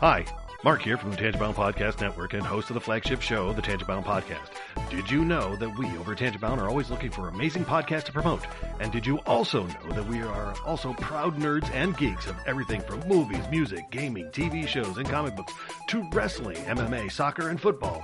Hi, Mark here from the Tangibound Podcast Network and host of the flagship show, the Tangibound Podcast. Did you know that we over at Tangibound are always looking for amazing podcasts to promote? And did you also know that we are also proud nerds and geeks of everything from movies, music, gaming, TV shows, and comic books to wrestling, MMA, soccer, and football?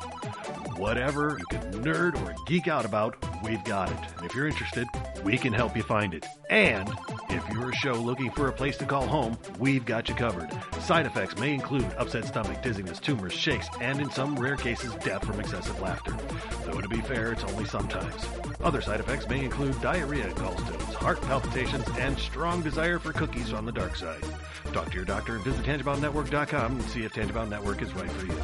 Whatever you can nerd or geek out about, we've got it. And if you're interested, we can help you find it. And if you're a show looking for a place to call home, we've got you covered. Side effects may include upset stomach, dizziness, tumors, shakes, and in some rare cases, death from excessive laughter. Though to be fair, it's only sometimes. Other side effects may include diarrhea, gallstones, heart palpitations, and strong desire for cookies on the dark side. Talk to your doctor and visit TangiboundNetwork.com and see if Tangibound Network is right for you.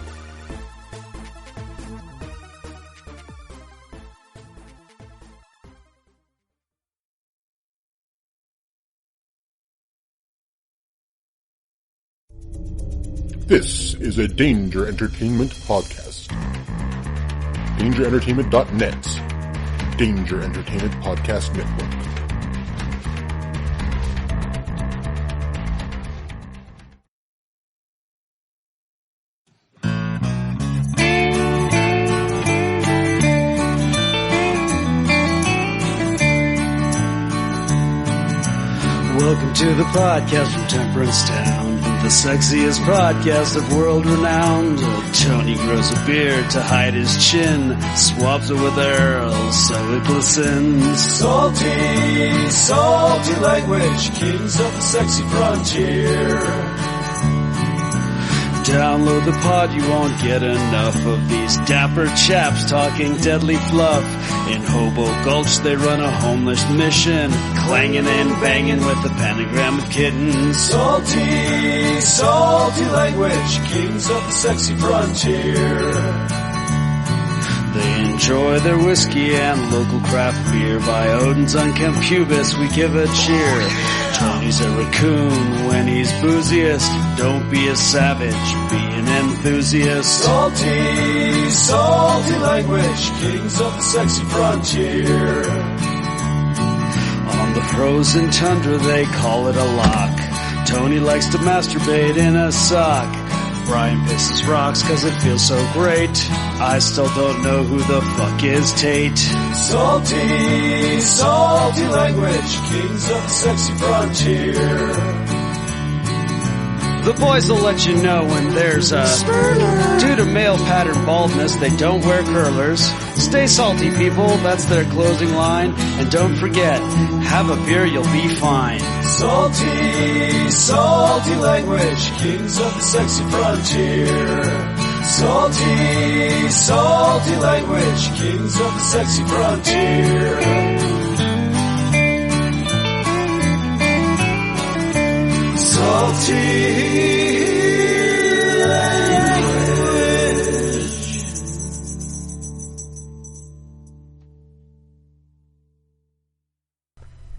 This is a Danger Entertainment podcast. DangerEntertainment.net. Danger Entertainment Podcast Network. Welcome to the podcast from Temperance Town, the sexiest podcast of world renowned. Tony grows a beard to hide his chin, swaps it with Earl so it glistens. Salty, salty language, kings of the sexy frontier. Download the pod, you won't get enough of these dapper chaps talking deadly fluff. In Hobo Gulch they run a homeless mission, clanging and banging with the pentagram of kittens. Salty, salty language, kings of the sexy frontier. They enjoy their whiskey and local craft beer. By Odin's unkempt pubis we give a cheer. Tony's a raccoon when he's booziest. Don't be a savage, be an enthusiast. Salty, salty language, kings of the sexy frontier. On the frozen tundra they call it a lock. Tony likes to masturbate in a sock. Brian pisses rocks cause it feels so great. I still don't know who the fuck is Tate. Salty, salty language, kings of the sexy frontier. The boys will let you know when there's a Spurler. Due to male pattern baldness, they don't wear curlers. Stay salty, people, that's their closing line. And don't forget, have a beer, you'll be fine. Salty, salty language, kings of the sexy frontier. Salty, salty language, kings of the sexy frontier. Salty language.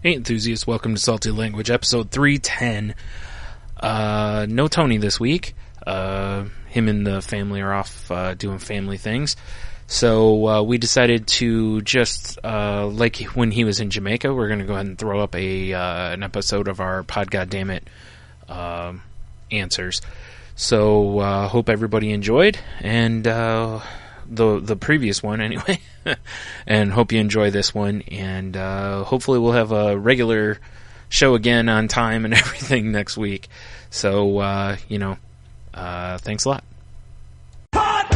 Hey enthusiasts, welcome to Salty Language, episode 310. No Tony this week. Him and the family are off doing family things. So we decided to just, like when he was in Jamaica, we're going to go ahead and throw up an episode of our Pod God Dammit answers. So hope everybody enjoyed, and the previous one anyway, and hope you enjoy this one, and hopefully we'll have a regular show again on time and everything next week. So thanks a lot. God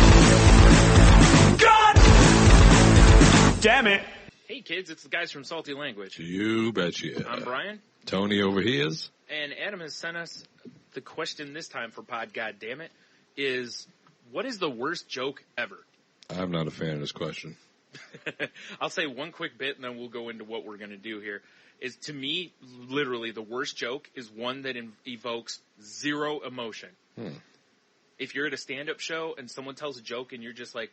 damn it! Hey kids, it's the guys from Salty Language. You betcha. I'm Brian. Tony over here is. And Adam has sent us the question this time for Pod God Dammit is, what is the worst joke ever? I'm not a fan of this question. I'll say one quick bit and then we'll go into what we're going to do here. Is, to me, literally the worst joke is one that evokes zero emotion. If you're at a stand-up show and someone tells a joke and you're just like,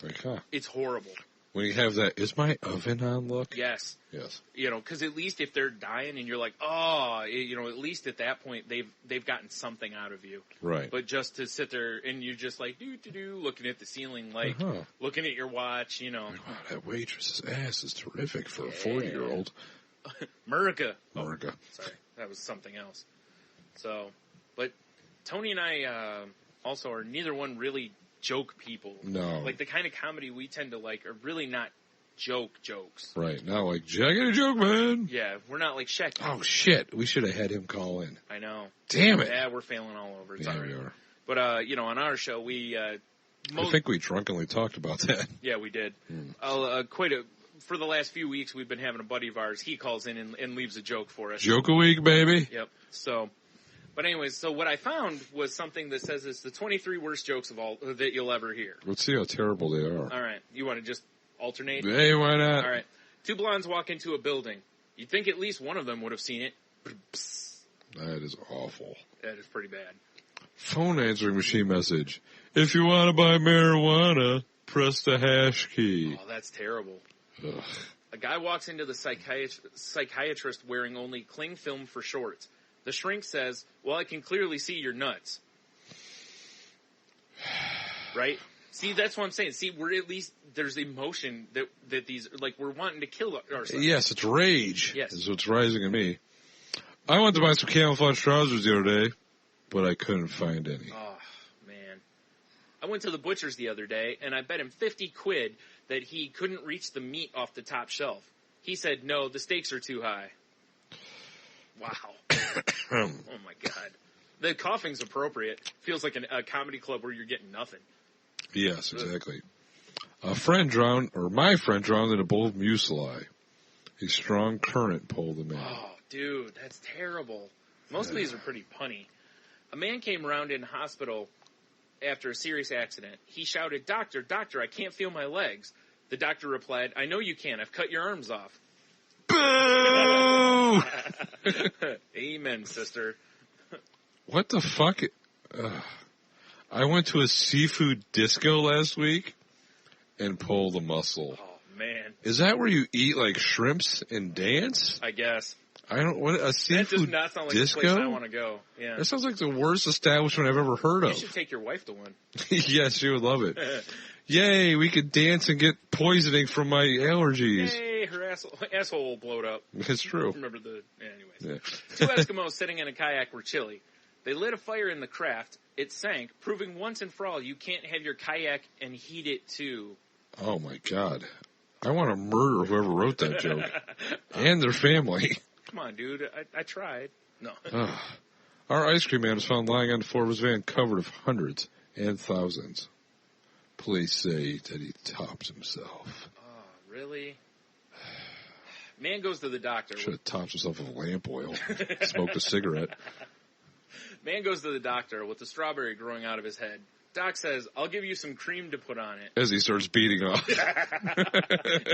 Like, huh. It's horrible. When you have that, is my oven on look? Yes. Yes. Because at least if they're dying and you're like, at least at that point they've gotten something out of you. Right. But just to sit there and you're just like, looking at the ceiling, like, looking at your watch, Like, wow, that waitress's ass is terrific for a 40-year-old. Murica. Murica. Sorry, that was something else. So, but Tony and I also are neither one really joke people. No. Like, the kind of comedy we tend to like are really not jokes. Right. Not like, I got a joke, man. Yeah, we're not like Shecky. Oh, shit. We should have had him call in. I know. Damn it. Yeah, we're failing all over. It's Yeah, all right. we are. But, on our show, we... I think we drunkenly talked about that. Yeah, we did. For the last few weeks, we've been having a buddy of ours. He calls in and leaves a joke for us. Joke a week, baby. Yep. But anyways, so what I found was something that says it's the 23 worst jokes of all that you'll ever hear. Let's see how terrible they are. All right. You want to just alternate? Hey, why not? All right. Two blondes walk into a building. You'd think at least one of them would have seen it. That is awful. That is pretty bad. Phone answering machine message. If you want to buy marijuana, press the hash key. Oh, that's terrible. Ugh. A guy walks into the psychiatrist wearing only cling film for shorts. The shrink says, well, I can clearly see your nuts. Right? See, that's what I'm saying. See, we're at least, there's emotion that these, like, we're wanting to kill ourselves. Yes, it's rage. Yes. Is what's rising in me. I went to buy some camouflage trousers the other day, but I couldn't find any. Oh, man. I went to the butcher's the other day, and I bet him 50 quid that he couldn't reach the meat off the top shelf. He said, no, the stakes are too high. Wow. Oh, my God. The coughing's appropriate. Feels like a comedy club where you're getting nothing. Yes, exactly. My friend drowned in a bowl of mucilage. A strong current pulled him in. Oh, dude, that's terrible. Most of these are pretty punny. A man came around in hospital after a serious accident. He shouted, Doctor, doctor, I can't feel my legs. The doctor replied, I know you can. I've cut your arms off. Boo! Amen, sister. What the fuck? I went to a seafood disco last week and pulled a muscle. Oh, man. Is that where you eat like shrimps and dance? I guess. A seafood that does not sound like disco? the place I want to go. Yeah. That sounds like the worst establishment I've ever heard of. You should take your wife to one. Yes, she would love it. Yay, we could dance and get poisoning from my allergies. Yay, her asshole will blow up. It's true. Remember anyways. Yeah. Two Eskimos sitting in a kayak were chilly. They lit a fire in the craft. It sank, proving once and for all you can't have your kayak and heat it too. Oh my God. I want to murder whoever wrote that joke. And their family. Come on, dude. I tried. No. Our ice cream man was found lying on the floor of his van covered with hundreds and thousands. Police say that he topped himself. Oh, really? Man goes to the doctor. Should have topped himself with lamp oil. Smoked a cigarette. Man goes to the doctor with a strawberry growing out of his head. Doc says, I'll give you some cream to put on it. As he starts beating off.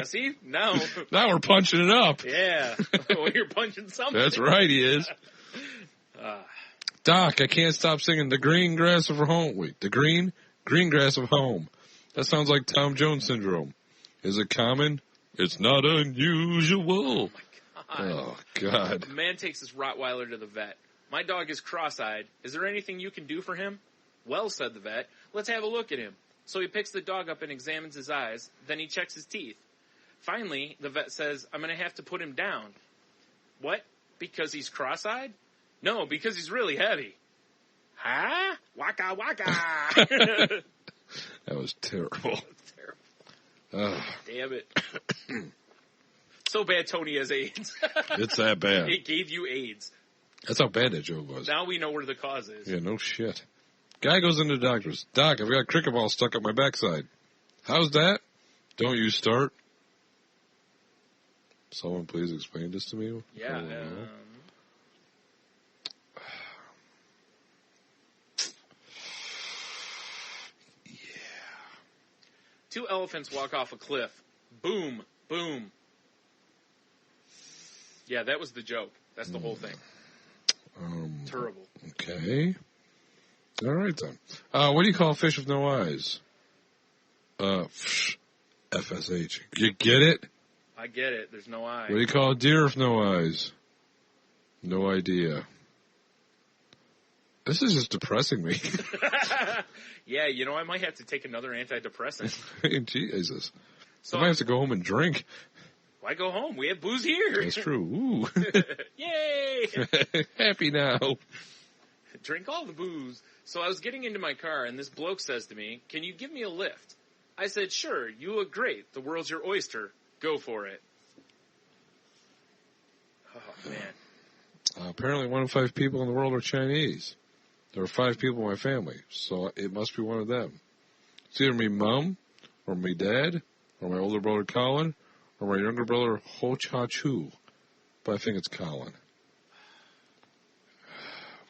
See? Now we're punching it up. Yeah. Well, you're punching something. That's right, he is. Doc, I can't stop singing the green grass of home. Wait, the green grass of home. That sounds like Tom Jones syndrome. Is it common? It's not unusual. Oh, my God. Oh, God. A man takes his Rottweiler to the vet. My dog is cross-eyed. Is there anything you can do for him? Well, said the vet, let's have a look at him. So he picks the dog up and examines his eyes. Then he checks his teeth. Finally, the vet says, I'm going to have to put him down. What? Because he's cross-eyed? No, because he's really heavy. Huh? Waka waka. That was terrible. That's terrible. Damn it. So bad Tony has AIDS. It's that bad. It gave you AIDS. That's how bad that joke was. Now we know where the cause is. Yeah, no shit. Guy goes into the doctor's. Doc, I've got a cricket ball stuck up my backside. How's that? Don't you start. Someone please explain this to me? Yeah. Two elephants walk off a cliff. Boom, boom. Yeah, that was the joke. That's the whole thing. Terrible. Okay. All right, then. What do you call a fish with no eyes? FSH. You get it? I get it. There's no eye. What do you call a deer with no eyes? No idea. This is just depressing me. Yeah, I might have to take another antidepressant. Jesus. So I might have to go home and drink. Why go home? We have booze here. That's true. Ooh. Yay! Happy now. Drink all the booze. So I was getting into my car, and this bloke says to me, "Can you give me a lift?" I said, "Sure, you look great. The world's your oyster. Go for it." Oh, man. Apparently 1 in 5 people in the world are Chinese. There are 5 people in my family, so it must be one of them. It's either me mom, or me dad, or my older brother Colin, or my younger brother Ho Cha Chu. But I think it's Colin.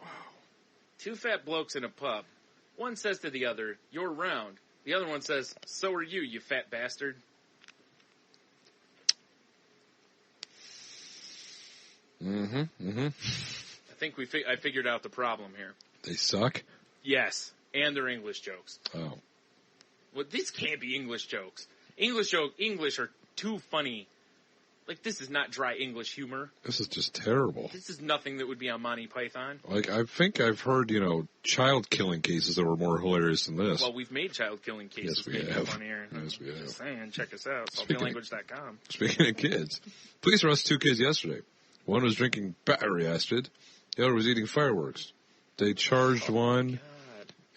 Wow. 2 fat blokes in a pub. One says to the other, "You're round." The other one says, "So are you, you fat bastard." I think I figured out the problem here. They suck? Yes, and they're English jokes. Oh. Well, these can't be English jokes. English are too funny. Like, this is not dry English humor. This is just terrible. This is nothing that would be on Monty Python. Like, I think I've heard, child killing cases that were more hilarious than this. Well, we've made child killing cases. Yes, we have. Funnier. Yes, we have. Just saying, check us out, saltylanguage.com. Speaking of kids, police arrested 2 kids yesterday. One was drinking battery acid. The other was eating fireworks. They charged one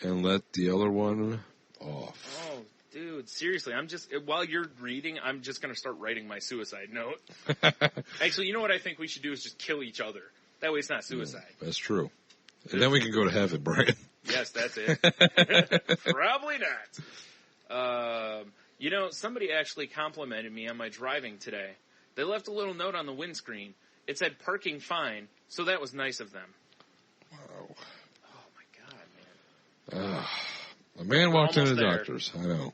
and let the other one off. Oh, dude, seriously, while you're reading, I'm just going to start writing my suicide note. Actually, you know what I think we should do is just kill each other. That way it's not suicide. That's true. And then we can go to heaven, Brian. Yes, that's it. Probably not. Somebody actually complimented me on my driving today. They left a little note on the windscreen. It said parking fine, so that was nice of them. Wow. Oh, my God, man. A man walked into the there. doctor's. I know.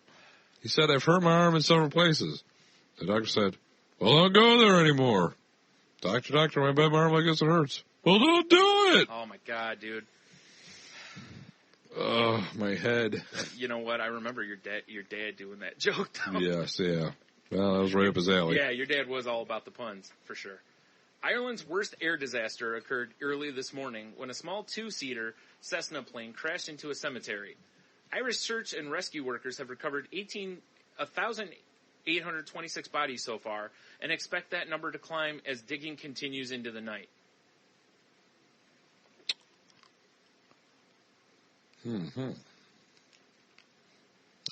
He said, "I've hurt my arm in several places." The doctor said, "Well, don't go there anymore." Doctor, my bad arm, I guess it hurts." "Well, don't do it." Oh, my God, dude. My head. You know what? I remember your dad doing that joke, though. Yes, yeah. Well, that was right up his alley. Yeah, your dad was all about the puns, for sure. Ireland's worst air disaster occurred early this morning when a small 2-seater Cessna plane crashed into a cemetery. Irish search and rescue workers have recovered 1,826 bodies so far and expect that number to climb as digging continues into the night. I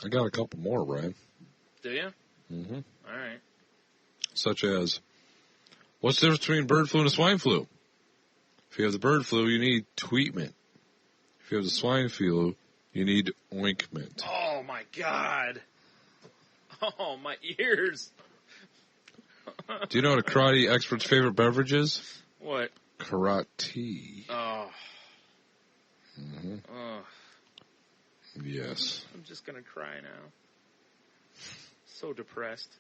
got a couple more, Brian. Do you? Mm-hmm. All right. Such as, what's the difference between bird flu and a swine flu? If you have the bird flu, you need tweetment. If you have the swine flu, you need ointment. Oh, my God. Oh, my ears. Do you know what a karate expert's favorite beverage is? What? Karate. Oh. Mm-hmm. Oh. Yes. I'm just going to cry now. So depressed.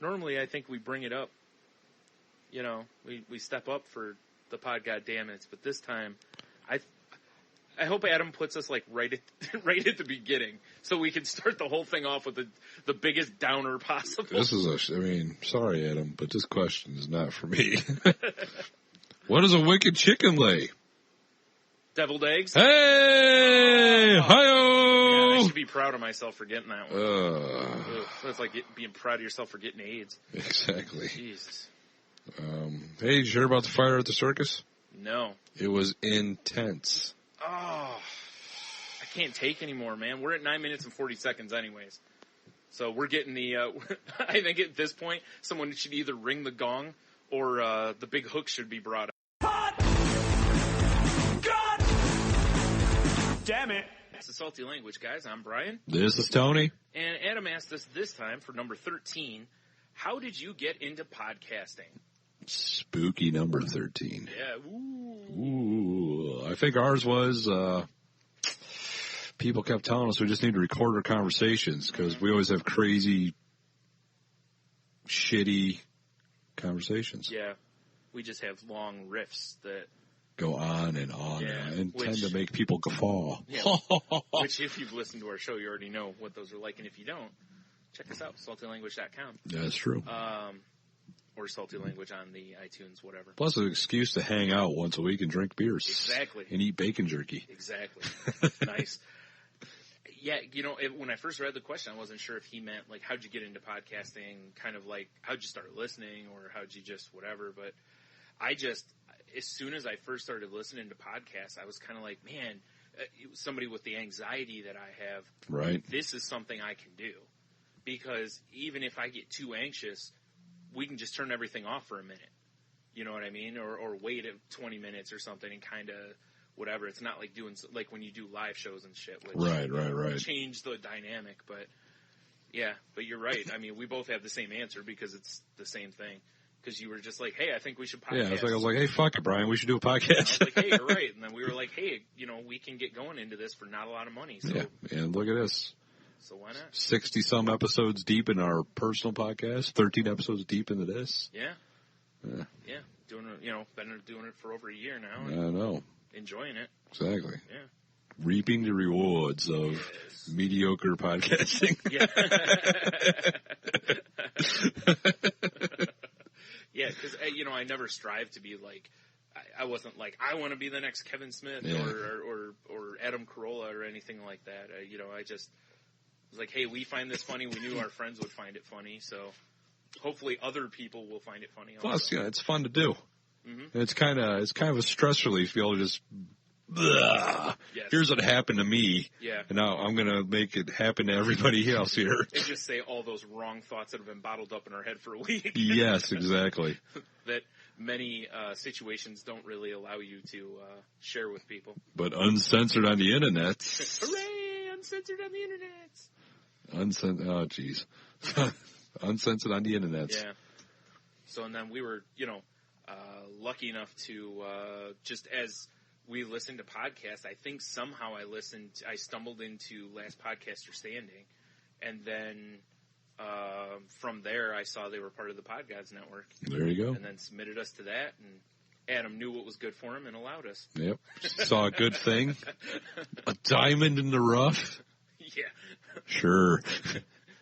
Normally, I think we bring it up. We step up for the pod, goddammit. But this time, I hope Adam puts us right at the beginning, so we can start the whole thing off with the biggest downer possible. This is sorry, Adam, but this question is not for me. What does a wicked chicken lay? Deviled eggs? Hey! Hi-oh! Man, I should be proud of myself for getting that one. So it's like being proud of yourself for getting AIDS. Exactly. Jesus. Hey, did you hear about the fire at the circus? No. It was intense. Oh, I can't take anymore, man. We're at 9 minutes and 40 seconds anyways. So we're getting I think at this point, someone should either ring the gong or the big hook should be brought up. Damn it. It's the Salty Language, guys. I'm Brian. This is Tony. And Adam asked us this time for number 13, how did you get into podcasting? Spooky number 13. Yeah, Ooh. I think ours was, people kept telling us we just need to record our conversations because we always have crazy, shitty conversations. Yeah. We just have long riffs that go on and on and tend to make people guffaw. Yeah, which, if you've listened to our show, you already know what those are like. And if you don't, check us out, saltylanguage.com. That's true. Or Salty Language on the iTunes, whatever. Plus an excuse to hang out once a week and drink beers. Exactly. And eat bacon jerky. Exactly. Nice. Yeah, when I first read the question, I wasn't sure if he meant, how'd you get into podcasting, kind of how'd you start listening, or how'd you just whatever, but as soon as I first started listening to podcasts, I was kind of like, man, somebody with the anxiety that I have, Right. this is something I can do. Because even if I get too anxious, we can just turn everything off for a minute. You know what I mean? Or wait 20 minutes or something and kind of whatever. It's not like like when you do live shows and shit, which Right. change the dynamic. But yeah, but you're right. I mean, we both have the same answer because it's the same thing. Because you were just like, hey, I think we should podcast. Yeah, I was like, hey, fuck it, Brian, we should do a podcast. I was like, hey, you're right. And then we were like, hey, we can get going into this for not a lot of money. So, yeah, and look at this. So why not? 60-some episodes deep in our personal podcast, 13 episodes deep into this. Yeah. Doing it, been doing it for over a year now. I know. Enjoying it. Exactly. Yeah. Reaping the rewards of mediocre podcasting. Yeah. Yeah, because, I never strive to be like, I wasn't like, I want to be the next Kevin Smith or Adam Carolla or anything like that. I just was like, hey, we find this funny. We knew our friends would find it funny, so hopefully other people will find it funny. Plus, it's fun to do. Mm-hmm. And it's kind of a stress relief. You all just, yes. Here's what happened to me. Yeah. And now I'm going to make it happen to everybody else here. And just say all those wrong thoughts that have been bottled up in our head for a week. Yes, exactly. That many situations don't really allow you to share with people. But uncensored on the internet. Hooray! Uncensored on the internet. Oh, jeez. Uncensored on the internet. Yeah. So, and then we were, lucky enough to, just as we listened to podcasts, I think somehow I stumbled into Last Podcaster Standing. And then, from there, I saw they were part of the Podgods Network. There you go. And then submitted us to that, and Adam knew what was good for him and allowed us. Yep. Saw a good thing. A diamond in the rough. Yeah. Sure.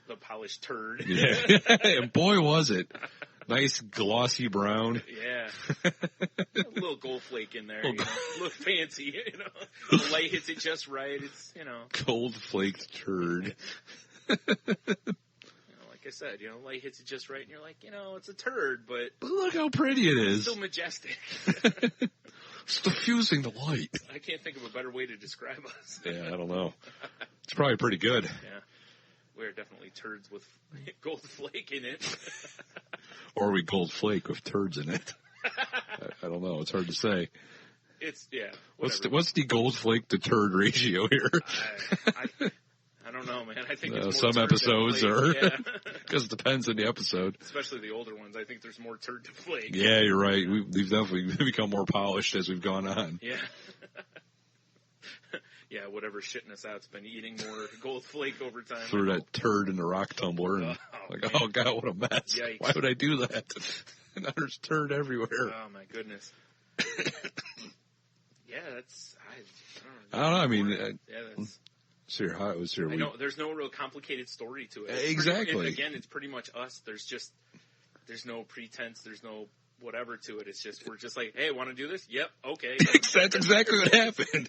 The polished turd. Yeah. And boy, was it. Nice glossy brown. Yeah. A little gold flake in there. Look fancy, The light hits it just right. It's, Gold flaked turd. Like I said, light hits it just right, and you're like, it's a turd, but look how pretty it is. It's still majestic. It's diffusing the light. I can't think of a better way to describe us. Yeah, I don't know. It's probably pretty good. Yeah. We're definitely turds with gold flake in it. Or we gold flake with turds in it. I don't know. It's hard to say. It's, yeah. What's the gold flake to turd ratio here? I don't know, man. I think it's some more turd episodes than flake. are. Because it depends on the episode. Especially the older ones. I think there's more turd to flake. Yeah, you're right. We've definitely become more polished as we've gone on. Yeah. Yeah, whatever shitting us out's been eating more gold flake over time. Threw that turd in the rock tumbler and oh God, what a mess. Yikes. Why would I do that? And there's turd everywhere. Oh my goodness. Yeah, that's, I don't know. I mean, that's. Sure, how it was here. I know, there's no real complicated story to it. It's exactly. It's pretty much us. There's no pretense. There's no whatever to it. It's just, we're just like, hey, want to do this? Yep. Okay. That's exactly what happened.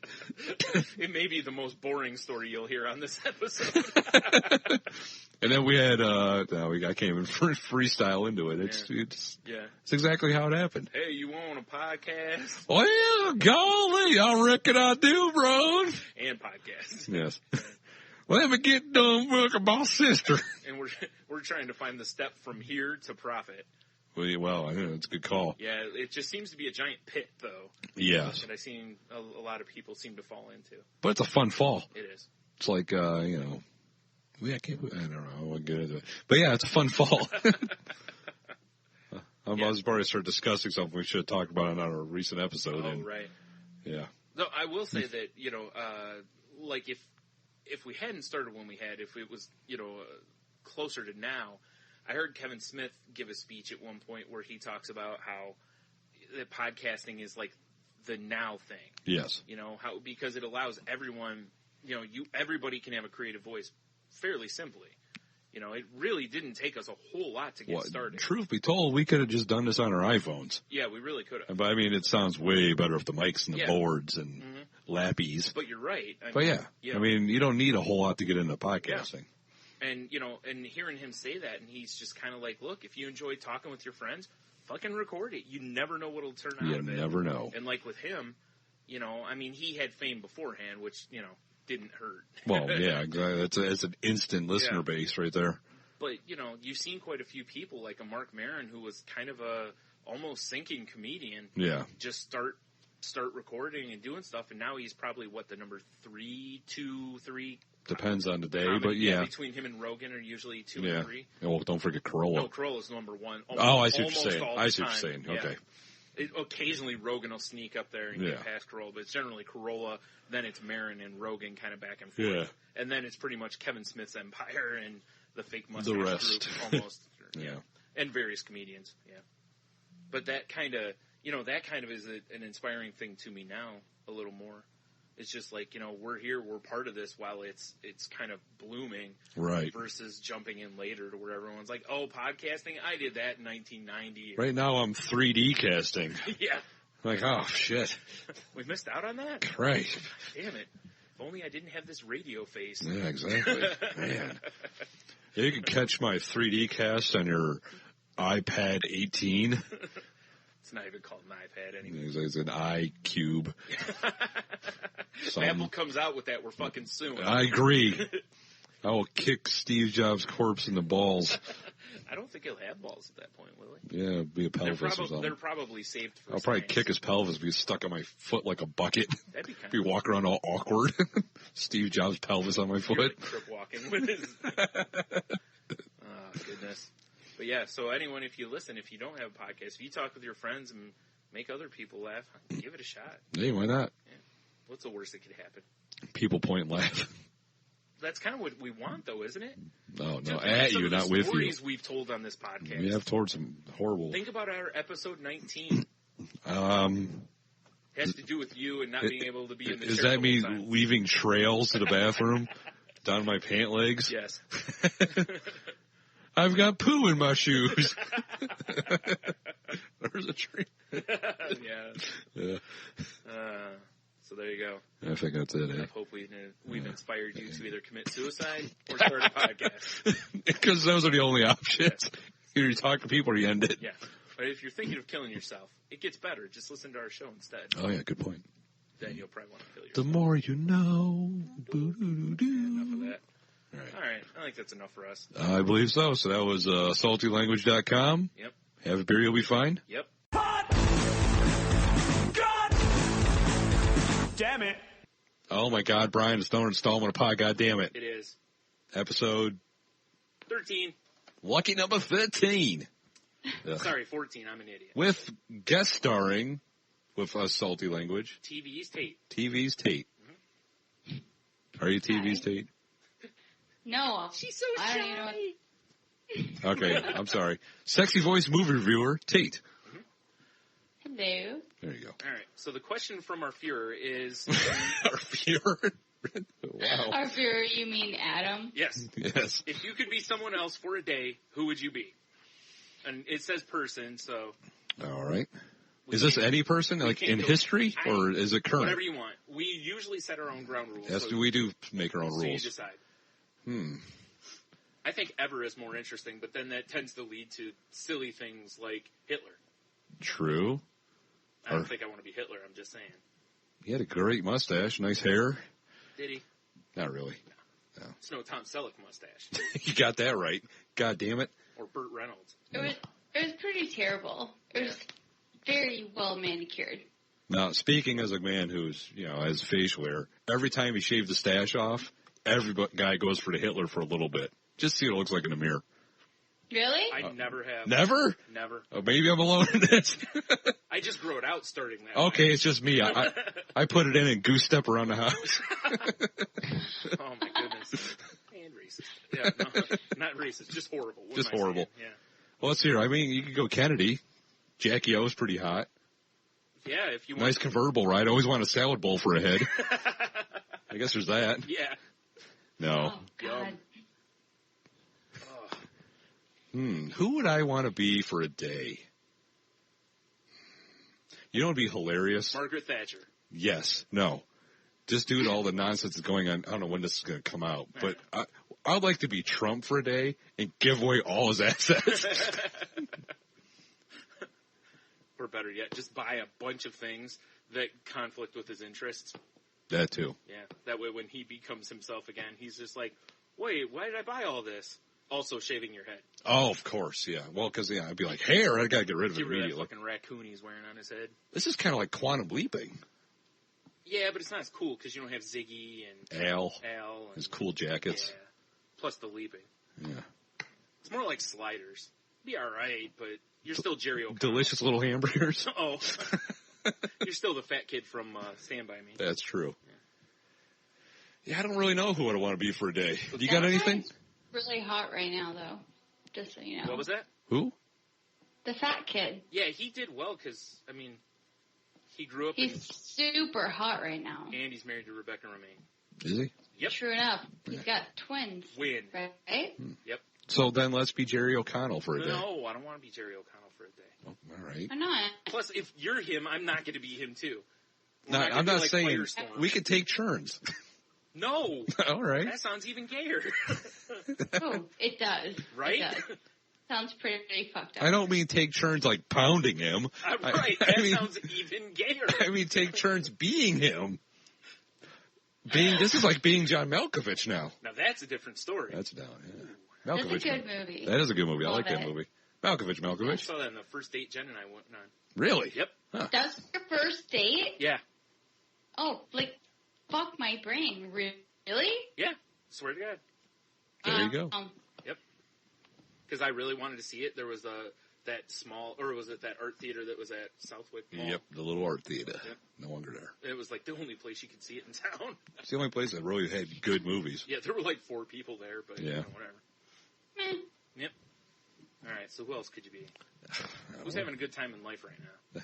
It may be the most boring story you'll hear on this episode. And then we had, I came in freestyle into it. It's exactly how it happened. Hey, you want a podcast? Well, golly, I reckon I do, bro. And podcast. Yes. Let me get done with my sister. And we're trying to find the step from here to profit. Well, I know it's a good call. Yeah, it just seems to be a giant pit, though. Yes. That I've seen a lot of people seem to fall into. But it's a fun fall. It is. It's like, I don't know. I won't get into it. But yeah, it's a fun fall. I was about to start discussing something we should have talked about on our recent episode. Oh, right. Yeah. No, I will say that, like if we hadn't started when we had, if it was, closer to now, I heard Kevin Smith give a speech at one point where he talks about how that podcasting is like the now thing. Yes. Because it allows everyone, everybody can have a creative voice fairly simply. It really didn't take us a whole lot to get started. Truth be told, we could have just done this on our iPhones. Yeah, we really could have. But I mean, it sounds way better with the mics and the boards and lappies. But you're right. I mean, you don't need a whole lot to get into podcasting. Yeah. And, and hearing him say that, and he's just kind of like, look, if you enjoy talking with your friends, fucking record it. You never know what'll turn out of it. You never know. And like with him, he had fame beforehand, which, didn't hurt. Well, yeah, exactly. It's an instant listener base right there. But, you've seen quite a few people, like a Mark Maron, who was kind of a almost sinking comedian. Yeah. Just start recording and doing stuff, and now he's probably, the number 3, 2, 3... Depends on the day, common, but yeah. Between him and Rogan are usually 2 and 3. Well, don't forget Corolla. No, Corolla's number 1. I see what you're saying. I see what you're saying. Yeah. Okay. Occasionally Rogan will sneak up there and get past Corolla, but it's generally Corolla, then it's Maron and Rogan kind of back and forth. Yeah. And then it's pretty much Kevin Smith's empire and the fake mustache the rest. group almost. Yeah. And various comedians, But that kind of is an inspiring thing to me now a little more. It's just like, we're here, we're part of this while it's kind of blooming. Right. Versus jumping in later to where everyone's like, oh, podcasting? I did that in 1990. Right now I'm 3D casting. Yeah. Like, oh, shit. We missed out on that? Right. Damn it. If only I didn't have this radio face. Yeah, exactly. Man. You can catch my 3D cast on your iPad 18. It's not even called an iPad anymore. It's an iCube. Apple comes out with that, we're fucking suing. I agree. I will kick Steve Jobs' corpse in the balls. I don't think he'll have balls at that point, will he? Yeah, be a pelvis or something. They're probably saved for I'll probably kick his pelvis, be stuck on my foot like a bucket. That'd be kind be walking around all awkward. Steve Jobs' pelvis on my foot. Like trip walking with his... Oh, goodness. But yeah, so anyone, if you listen, if you don't have a podcast, if you talk with your friends and make other people laugh, give it a shot. Hey, why not? Yeah. What's the worst that could happen? People point and laugh. That's kind of what we want, though, isn't it? No, at you, not with you. Stories we've told on this podcast. We have told some horrible. Think about our episode 19. Has to do with you and not being able to be in the chair. Is that me time. leaving trails to the bathroom down my pant legs? Yes. I've got poo in my shoes. There's a tree. Yeah. So there you go. I think that's it. I hope we've inspired you to either commit suicide or start a podcast. Because those are the only options. Either you talk to people or you end it. Yeah. But if you're thinking of killing yourself, it gets better. Just listen to our show instead. Oh, yeah, good point. Then you'll probably want to kill yourself. The more you know. Enough of that. All right. I think that's enough for us. I believe so. So that was saltylanguage.com. Yep. Have a beer, you'll be fine. Yep. God damn it. Oh, my God, Brian, it's another installment of Pod God Damn It. It is. Episode 13. Lucky number 13. Sorry, 14. I'm an idiot. With guest starring with us, Salty Language. TV's Tate. TV's Tate. Mm-hmm. Are you TV's Tate? No. She's so shy. I don't even know. Okay, I'm sorry. Sexy voice movie reviewer, Tate. Hello. There you go. All right. So the question from our Führer is... Our Führer? Wow. Our Führer, you mean Adam? Yes. Yes. If you could be someone else for a day, who would you be? And it says person, so... All right. Is this any person, like in history, or is it current? Whatever you want. We usually set our own ground rules. Yes, so we do make our own so rules. You decide. I think ever is more interesting, but then that tends to lead to silly things like Hitler. True. I don't think I want to be Hitler, I'm just saying. He had a great mustache, nice hair. Did he? Not really. No. It's no Tom Selleck mustache. You got that right. God damn it. Or Burt Reynolds. It was pretty terrible. It was very well manicured. Now, speaking as a man who's, has facial hair, every time he shaved the stash off, every guy goes for the Hitler for a little bit. Just see what it looks like in the mirror. Really? I never have. Never? Never. Oh, maybe I'm alone in this. I just grew it out starting that Okay, way. it's just me. I put it in and goose step around the house. Oh, my goodness. And racist. Yeah, no, not racist. Just horrible. What Just am I horrible. saying? Yeah. Well, let's hear. I mean, you could go Kennedy. Jackie O's pretty hot. Yeah, if you want. Nice convertible ride. Always want a salad bowl for a head. I guess there's that. Yeah. No. Oh, God. Who would I want to be for a day? You know what would be hilarious? Margaret Thatcher. Yes. No. Just due to all the nonsense that's going on. I don't know when this is going to come out, but I'd like to be Trump for a day and give away all his assets. Or better yet, just buy a bunch of things that conflict with his interests. That too. Yeah, that way when he becomes himself again, he's just like, wait, why did I buy all this? Also shaving your head. Oh, of course, yeah. Well, because, I'd be like, hair, I gotta get rid of it Get rid of that immediately. fucking raccoon he's wearing on his head. This is kind of like quantum leaping. Yeah, but it's not as cool because you don't have Ziggy and Al. And, His cool jackets. Yeah. Plus the leaping. Yeah. It's more like sliders. Be alright, but you're still Jerry O'Connell. Delicious little hamburgers. Oh. You're still the fat kid from Stand By Me. That's true. Yeah, I don't really know who I want to be for a day. You got anything? It's really hot right now, though. Just so you know. What was that? Who? The fat kid. Yeah, he did well because, he grew up He's super hot right now. and he's married to Rebecca Romaine. Is he? Yep. True enough. He's got twins. Win. Right? Yep. So then let's be Jerry O'Connell for a day. No, I don't want to be Jerry O'Connell for a day. Oh, all right. Why not? Plus, if you're him, I'm not going to be him too. No, We're gonna I'm be not like saying Firestorm. we could take turns. No. All right. That sounds even gayer. Oh, it does. Right? It does. Sounds pretty fucked up. I don't mean take turns like pounding him. Right. That sounds even gayer. I mean take turns being him. This is like being John Malkovich now. Now that's a different story. That's down, yeah. That's Malkovich. a good movie. That is a good movie. I Love like that it. movie. I Malkovich. saw that in the first date Jen and I went on. Really? Yep. Huh. That's your first date? Yeah. Oh, fuck my brain. Really? Yeah. Swear to God. There you go. Yep. Because I really wanted to see it. There was that art theater that was at Southwick Mall? Yep, the little art theater. Yep. No wonder there. It was like the only place you could see it in town. It's the only place that really had good movies. Yeah, there were like 4 people there, but Yeah. whatever. Meh. Yep. All right, so who else could you be? Who's having a good time in life right now?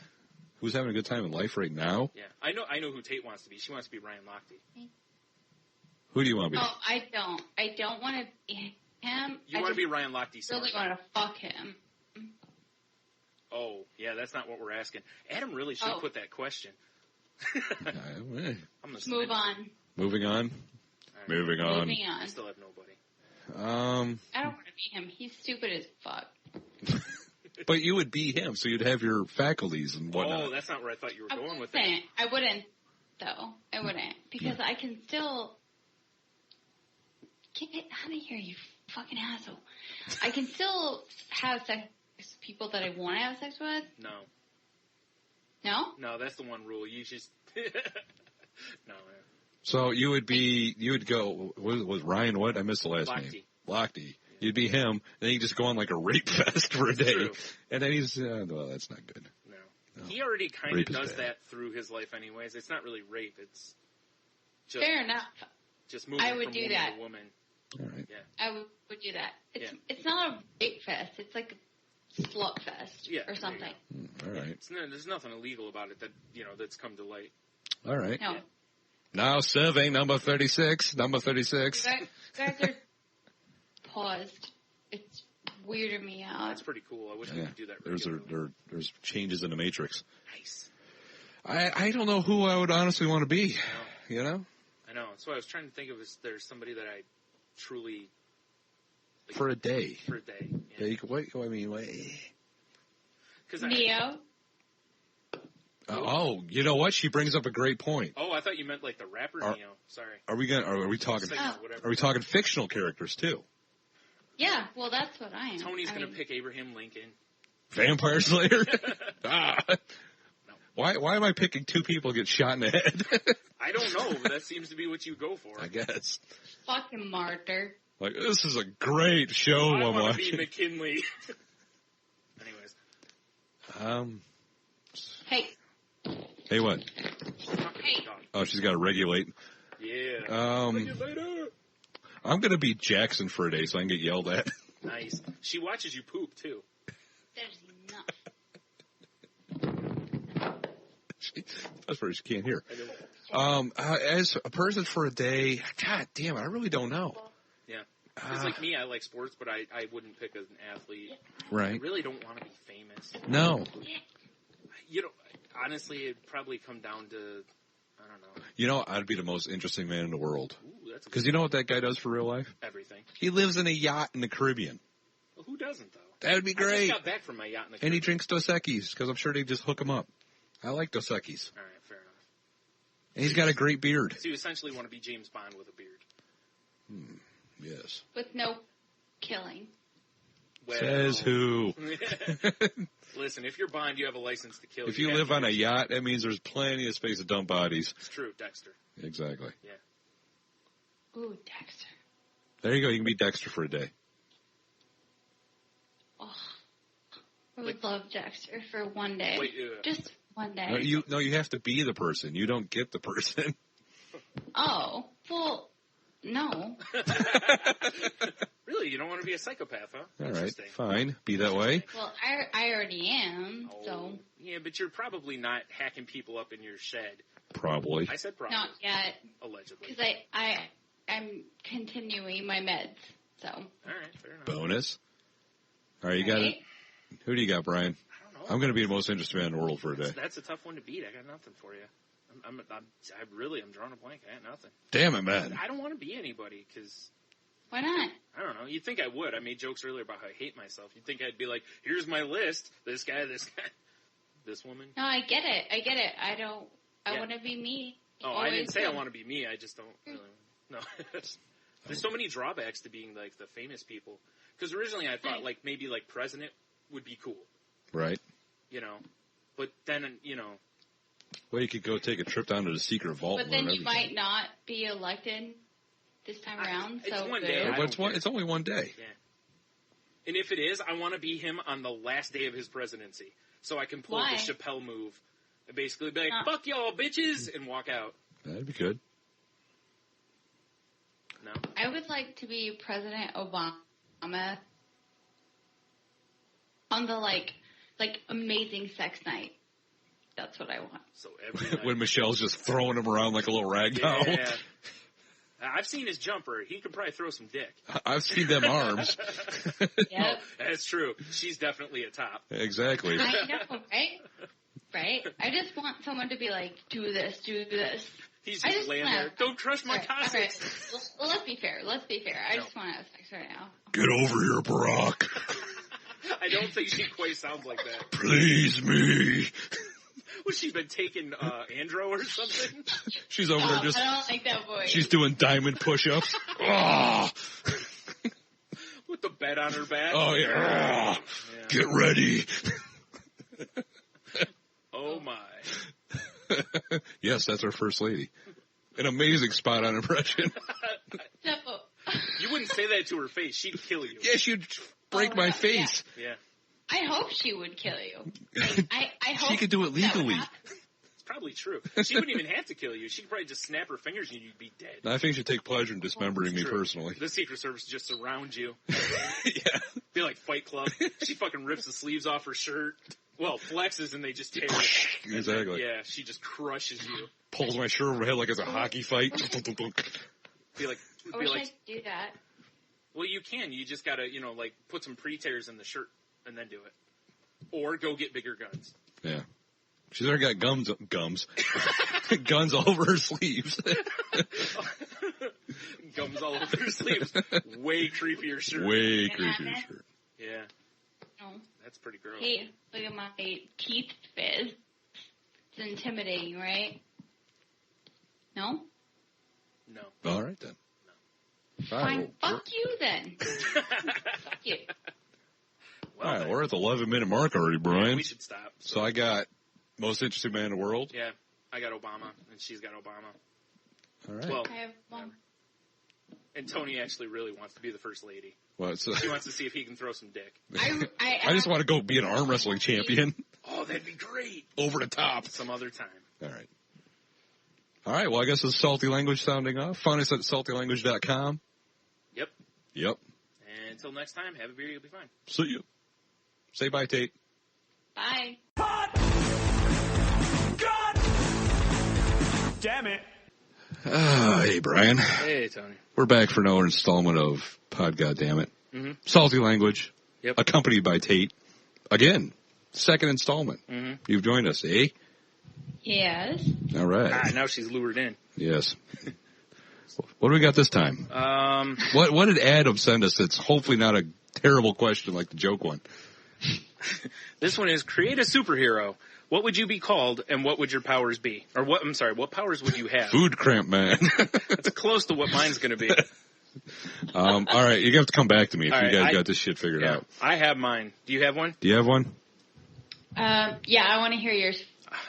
Who's having a good time in life right now? Yeah, I know who Tate wants to be. She wants to be Ryan Lochte. Who do you want to be? Oh, I don't. I don't want to be him. You want to be Ryan Lochte? Really want to fuck him. Oh, yeah, that's not what we're asking. Adam really should put that question. I'm gonna Move on. Moving on. Right. Moving on. Moving I on. still have nobody. I don't want to be him. He's stupid as fuck. But you would be him, so you'd have your faculties and whatnot. Oh, that's not where I thought you were going with that. I wouldn't, though. I wouldn't. Because I can still... Get out of here, you fucking asshole. I can still have sex with people that I want to have sex with. No. No? No, that's the one rule. You just... No, man. So you would go, was Ryan what? I missed the last name. Lochte. You'd be him, and then you just go on like a rape fest for a day. True. And then he's, well, that's not good. No. He already kind of Rape is does bad. that through his life anyways. It's not really rape. It's just... Fair enough. Just moving I would from do woman that. to woman. All right. Yeah. I would do that. It's not a rape fest. It's like a slut fest or something. All right. There's nothing illegal about it that, that's come to light. All right. No. Now survey number 36. Number 36. You guys are paused. It's weirded me out. That's pretty cool. I wish we could do that There's changes in the matrix. Nice. I don't know who I would honestly want to be. You know? I know. So I was trying to think of there's somebody that I truly... For a day. For a day. Yeah, you could, what? I mean, what? Neo. You know what? She brings up a great point. Oh, I thought you meant like the rapper Neo. Sorry. Are we talking? Are we talking fictional characters too? Yeah, well, that's what I am. Tony's going to pick Abraham Lincoln. Vampire Slayer? Why am I picking 2 people get shot in the head? I don't know. But that seems to be what you go for. I guess. Fucking martyr. Like, this is a great show I I'm want to watching. be McKinley. Anyways. Hey. Hey, what? Hey. Oh, she's got to regulate. Yeah. Regulator. I'm going to be Jackson for a day so I can get yelled at. Nice. She watches you poop, too. There's enough. That's where she can't hear. As a person for a day, God damn it, I really don't know. Yeah. It's like me, I like sports, but I wouldn't pick an athlete. Right. I really don't want to be famous. No. Honestly, it'd probably come down to, I don't know. You know, I'd be the most interesting man in the world. Ooh, that's Because you know what that guy does for real life? everything. He lives in a yacht in the Caribbean. Well, who doesn't, though? That would be I great. just got back from my yacht in the And he Caribbean. drinks Dos Equis, because I'm sure they just hook him up. I like Dos Equis. All right, fair enough. And he's got a great beard. So you essentially want to be James Bond with a beard. Yes. With no killing. Well, Says who? Listen, if you're Bond, you have a license to kill. If you live on a yacht, that means there's plenty of space to dump bodies. It's true, Dexter. Exactly. Yeah. Ooh, Dexter. There you go. You can be Dexter for a day. Oh, I would love Dexter for one day. Wait, Just one day. No, you have to be the person. You don't get the person. Oh, well, no. Really, you don't want to be a psychopath, huh? All right, Interesting. fine. Be that way. Well, I already am, so. Yeah, but you're probably not hacking people up in your shed. Probably. I said probably. Not yet. Allegedly. Because I'm continuing my meds, so. All right, fair enough. Bonus. All right, you got it. Right? Who do you got, Brian? I don't know. I'm going to be the most interesting man in the world for a day. That's a tough one to beat. I got nothing for you. I'm drawing a blank. I got nothing. Damn it, man. I don't want to be anybody because, Why not? I don't know. You'd think I would. I made jokes earlier about how I hate myself. You'd think I'd be like, here's my list. This guy, this woman. No, I get it. I Yeah. want to be me. Oh, I didn't say I want to be me. I just don't really. No. There's so many drawbacks to being like the famous people. Because originally I thought like maybe like president would be cool. Right. You know. But then, you know. Well, you could go take a trip down to the secret vault. But and then learn you everything. might not be elected this time around. It's So one boo. day. Yeah, I but it's, don't care. it's only one day. Yeah. And if it is, I want to be him on the last day of his presidency. So I can pull Why? the Chappelle move. And basically be like, Huh. fuck y'all, bitches, and walk out. That'd be good. No? I would like to be President Obama on the like amazing sex night. That's what I want. So every night. When Michelle's just throwing him around like a little rag doll. Yeah. I've seen his jumper. He could probably throw some dick. I've seen them arms. Yep. That's true. She's definitely a top. Exactly. I know, right? Right? I just want someone to be like, do this, do this. He's I just just laying wanna- there. Don't crush my All right. coccyx. Well, let's be fair. I No. just want to have sex right now. Get over here, Barack. I don't think she quite sounds like that. Please me. What, she's been taking Andro or something? She's over there I just, don't like that voice. she's doing diamond push-ups. Oh, With the bed on her back? oh yeah. Yeah. Get ready. Oh, my. Yes, that's our first lady. An amazing spot-on impression. No. You wouldn't say that to her face. She'd kill you. Yes, you'd break Oh, my yeah. face. Yeah. I hope she would kill you. I hope She could do it that would legally. happen. It's probably true. She wouldn't even have to kill you. She could probably just snap her fingers and you'd be dead. I think she'd take pleasure in dismembering me True. personally. The Secret Service just surround you. Yeah. Be like Fight Club. She fucking rips the sleeves off her shirt. Well, flexes and they just tear it. And Exactly. then, yeah, she just crushes you. Pulls my shirt over my head like it's a hockey fight. Be like, I wish I could do that. well, you can. You just gotta, like, put some pre-tears in the shirt and then do it. Or go get bigger guns. Yeah. She's already got guns all over her sleeves. Gums all over her sleeves. Way creepier shirt. Way creepier shirt. Yeah, No. that's pretty gross. Hey, look at my teeth fizz. It's intimidating, right? No? No. All right, then. Fine. well, Fuck you then. Fuck you. Well, all right, then. we're at the 11-minute mark already, Brian. We should stop. So I got most interesting man in the world. Yeah, I got Obama, and she's got Obama. All right. Well, I have one. and Tony actually really wants to be the first lady. Well, so, She wants to see if he can throw some dick. I just want to go be an arm wrestling champion. Oh, that'd be great. Over the top. Some other time. All right. All right, well, I guess it's Salty Language sounding off. Find us at saltylanguage.com. Yep. Yep. And until next time, have a beer, you'll be fine. See you. Say bye, Tate. Bye. Damn it. Hey, Brian. Hey, Tony. We're back for another installment of Pod God Dammit. Mm-hmm. Salty Language. Yep. Accompanied by Tate. Again, second installment. Mm-hmm. You've joined us, eh? Yes. All right. Now she's lured in. Yes. What do we got this time? What did Adam send us that's hopefully not a terrible question like the joke one? This one is, create a superhero. What would you be called, and what would your powers be? Or what powers would you have? Food cramp man. That's close to what mine's going to be. All right, you have to come back to me if All you right, guys got this shit figured out. I have mine. Do you have one? Do you have one? Yeah, I want to hear yours.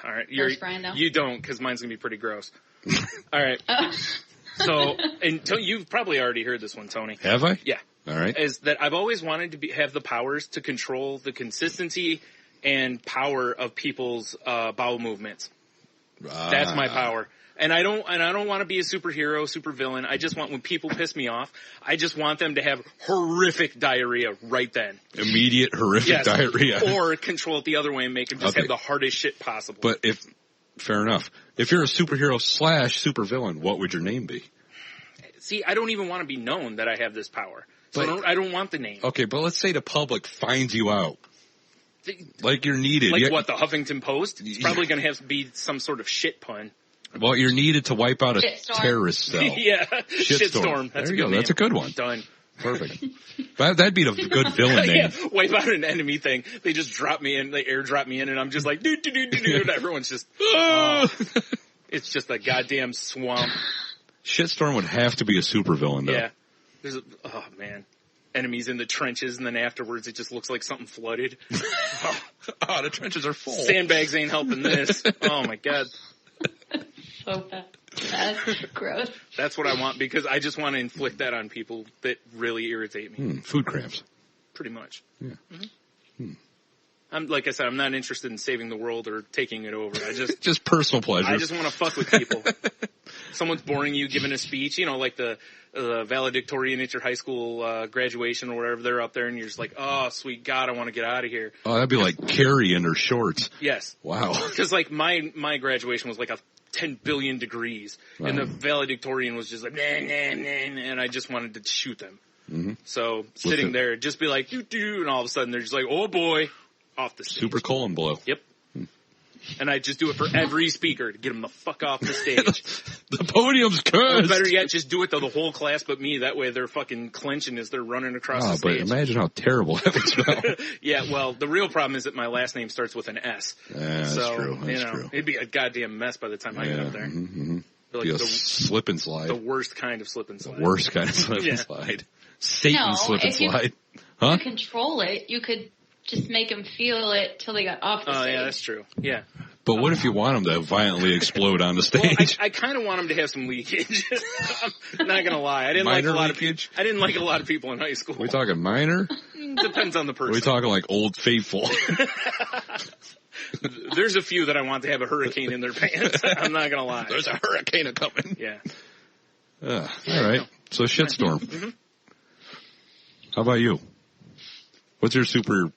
All right. First, Brian, though. You don't, because mine's going to be pretty gross. All right. So, and you've probably already heard this one, Tony. Have I? Yeah. All right. Is that I've always wanted to have the powers to control the consistency and power of people's bowel movements. That's my power. And I don't want to be a superhero, supervillain. I just want, when people piss me off, I just want them to have horrific diarrhea right then. Immediate horrific diarrhea. Or control it the other way and make them just have the hardest shit possible. But fair enough. If you're a superhero / supervillain, what would your name be? See, I don't even want to be known that I have this power. So I don't want the name. Okay, but let's say the public finds you out. Like you're needed. Like what, the Huffington Post? It's probably going to have to be some sort of shit pun. Well, you're needed to wipe out a Shitstorm. terrorist cell. Yeah, Shitstorm. That's there a you good go. name. That's a good one. Done. Perfect. That'd be a good villain name. Yeah, wipe out an enemy thing. They just drop me in, they airdrop me in, and I'm just like, do. And everyone's just, it's just a goddamn swamp. Shitstorm would have to be a supervillain, though. Yeah. Oh, man. Enemies in the trenches, and then afterwards it just looks like something flooded. Oh, the trenches are full. Sandbags ain't helping this. Oh, my God. So bad. That's gross. That's what I want, because I just want to inflict that on people that really irritate me. Food cramps. Pretty much. Yeah. I'm, like I said, I'm not interested in saving the world or taking it over. I just personal pleasure. I just want to fuck with people. Someone's boring you, giving a speech, like the valedictorian at your high school graduation or whatever. They're up there, and you're just like, oh, sweet God, I want to get out of here. Oh, that'd be like Carrie in her shorts. Yes. Wow. Because like my graduation was like 10 billion degrees, and the valedictorian was just like, nah, and I just wanted to shoot them. Mm-hmm. So sitting there, just be like, doo, and all of a sudden they're just like, oh boy, off the stage. Super colon blow. Yep. And I just do it for every speaker to get them the fuck off the stage. The podium's cursed. Or better yet, just do it to the whole class but me. That way they're fucking clenching as they're running across the stage. But imagine how terrible that would smell. Yeah, well, the real problem is that my last name starts with an S. That's true. That's true. It'd be a goddamn mess by the time I get up there. Mm-hmm. Like be a slip and slide. The worst kind of slip and slide. The worst kind of slip and slide. Satan slip and slide. You control it. You could just make them feel it till they got off the stage. Oh, yeah, that's true. Yeah. But what if you want them to violently explode on the stage? Well, I kind of want them to have some leakage. I'm not gonna lie. I didn't like a lot of people in high school. Are we talking minor? Depends on the person. Are we talking like Old Faithful? There's a few that I want to have a hurricane in their pants. I'm not gonna lie. There's a hurricane coming. Yeah. All right. So shitstorm. Mm-hmm. How about you? What's your super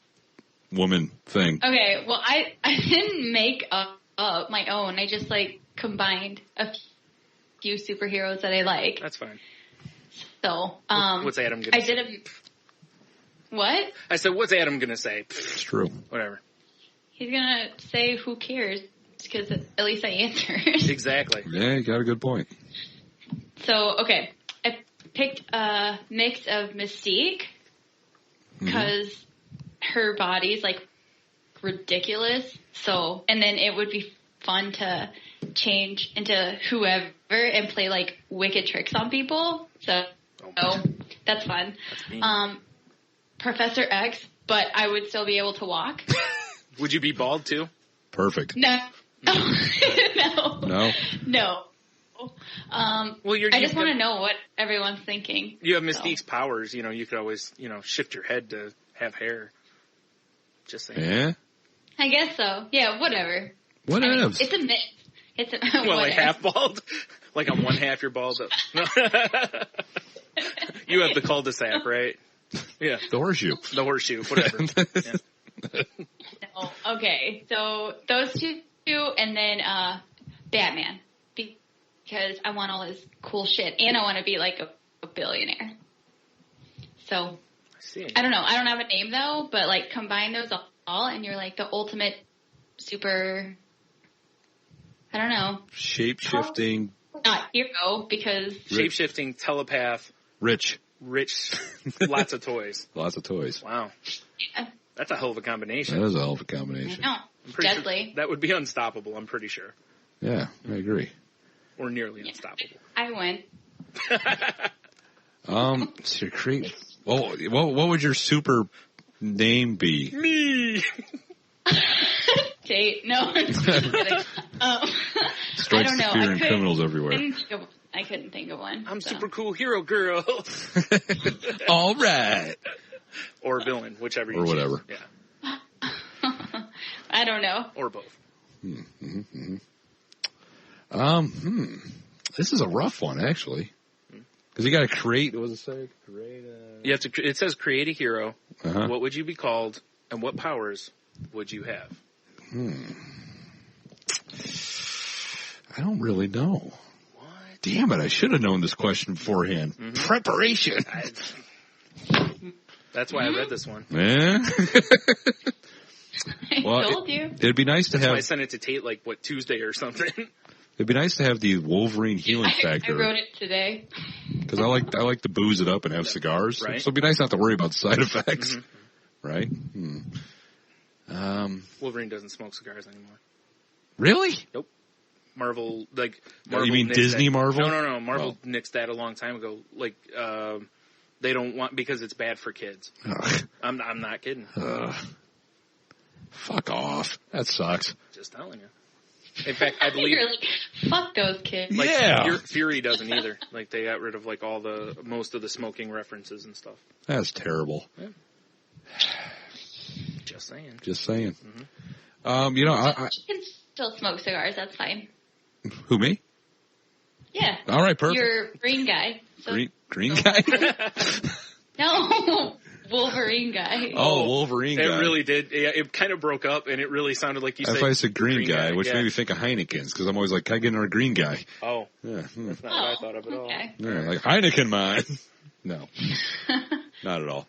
woman thing? Okay, well, I didn't make up my own. I just, combined a few superheroes that I like. That's fine. So, what's Adam gonna say? What? I said, what's Adam gonna say? It's true. Whatever. He's gonna say, who cares? Because at least I answered. Exactly. Yeah, you got a good point. So, okay. I picked a mix of Mystique, because her body's ridiculous. So, and then it would be fun to change into whoever and play wicked tricks on people. So, that's fun. That's Professor X, but I would still be able to walk. Would you be bald too? Perfect. No. No. I just want to know what everyone's thinking. You have Mystique's powers. You could always, shift your head to have hair. Just saying. Yeah? I guess so. Yeah, whatever. Whatevs. It's a mix. It's half bald? Like on one half you're bald? No. You have the cul-de-sac, right? Yeah. The horseshoe. The horseshoe, whatever. Yeah. No, okay, so those two, and then Batman, because I want all his cool shit, and I want to be a billionaire. So, I don't know. I don't have a name though, but combine those all, and you're the ultimate super. I don't know. Shape-shifting not hero because Shape-shifting, telepath, Rich. lots of toys. Lots of toys. Wow. yeah, That's a hell of a combination. That is a hell of a combination. no, I'm pretty deadly. Sure that would be unstoppable, I'm pretty sure. Yeah, I agree. Or nearly unstoppable. I win. So create. Well, what would your super name be? Me! Date? No, I'm just kidding. I Strikes don't the know. fear in criminals everywhere. I couldn't think of one. I'm so. super cool hero girl. All right. Or villain, whichever you Or choose. whatever. Yeah. I don't know. Or both. This is a rough one, actually. Because you got to create. What does it say? Create. You have to. It says create a hero. Uh-huh. What would you be called, and what powers would you have? I don't really know. What? Damn it! I should have known this question beforehand. Mm-hmm. Preparation. That's why I read this one. Eh? I Well, told you. It'd be nice to That's why I have. sent it to Tate Tuesday or something. It'd be nice to have the Wolverine healing I factor. wrote it today. Because I like to booze it up and have cigars. Right. So it'd be nice not to worry about the side effects. Mm-hmm. Right? Wolverine doesn't smoke cigars anymore. Really? Nope. Marvel, You Marvel mean nixed Disney that. Marvel? No. Marvel Oh. nixed that a long time ago. They don't want, because it's bad for kids. Ugh. I'm not kidding. Fuck off. That sucks. Just telling you. In fact, I believe You're like, fuck those kids. Yeah. Fury doesn't either. They got rid of most of the smoking references and stuff. That's terrible. Just saying. Just saying. Mm-hmm. I You can still smoke cigars. That's fine. who, me? Yeah. All right, perfect. You're green guy. So Green guy? No, Wolverine guy. Oh, Wolverine It guy. really did. Yeah, it kind of broke up, and it really sounded like you said. If I said green guy, which yeah. made me think of Heineken's, because I'm always like, can I get another green guy? Oh, Yeah. that's not what I thought of at all. Okay. Yeah, like Heineken mine. No, not at all.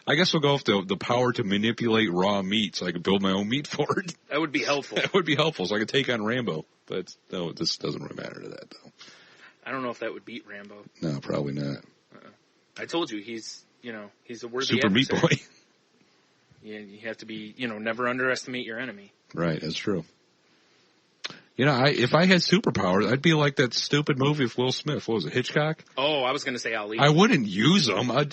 I guess we'll go with the power to manipulate raw meat so I can build my own meat fort. That would be helpful. That would be helpful so I could take on Rambo. But no, this doesn't really matter to that though. I don't know if that would beat Rambo. No, probably not. I told you he's a worthy Super Meat adversary. Boy. Yeah, you have to be, never underestimate your enemy. Right, that's true. If I had superpowers, I'd be like that stupid movie with Will Smith. What was it, Hitchcock? Oh, I was going to say Ali. I wouldn't use them. Ali.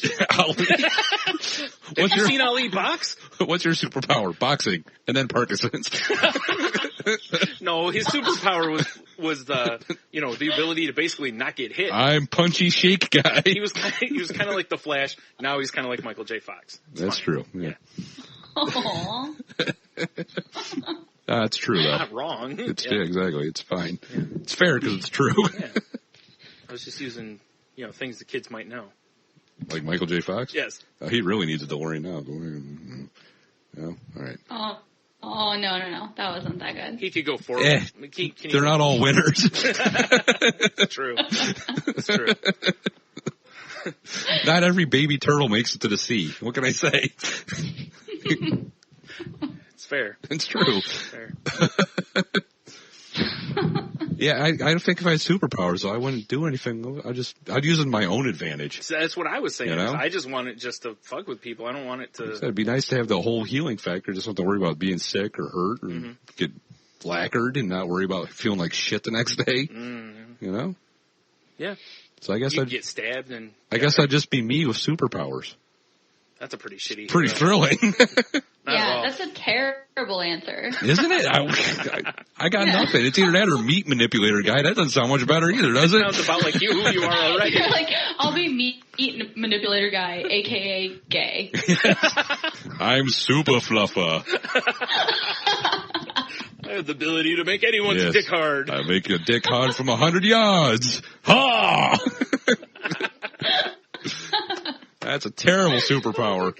Have you seen Ali box? What's your superpower? Boxing, and then Parkinson's. No, his superpower was the ability to basically not get hit. I'm punchy shake guy. He was kind of like the Flash. Now he's kind of like Michael J. Fox. That's true. Yeah. Aww. That's true though. Not wrong. Yeah, exactly. It's fine. Yeah. It's fair because it's true. Yeah. I was just using things the kids might know. Like Michael J. Fox? Yes. He really needs a DeLorean now. No? All right. Oh, no. That wasn't that good. He could go forward. They're not all winners. It's true. It's true. Not every baby turtle makes it to the sea. What can I say? It's fair. It's true. Fair. Yeah, I think if I had superpowers, I wouldn't do anything. I'd use it in my own advantage. So that's what I was saying. You know? I just want it just to fuck with people. I don't want it to. It'd be nice to have the whole healing factor. Just don't have to worry about being sick or hurt or get lacquered and not worry about feeling like shit the next day. Mm-hmm. Yeah. So I guess You'd get stabbed and. I guess I'd just be me with superpowers. That's a pretty shitty. Pretty thrilling. Yeah, that's a terrible answer. Isn't it? I got nothing. It's either that or meat manipulator guy. That doesn't sound much better either, does it? Sounds about like who you are already. You're like, I'll be meat manipulator guy, a.k.a. gay. I'm super fluffer. I have the ability to make anyone's dick hard. I make your dick hard from 100 yards. Ha! That's a terrible superpower.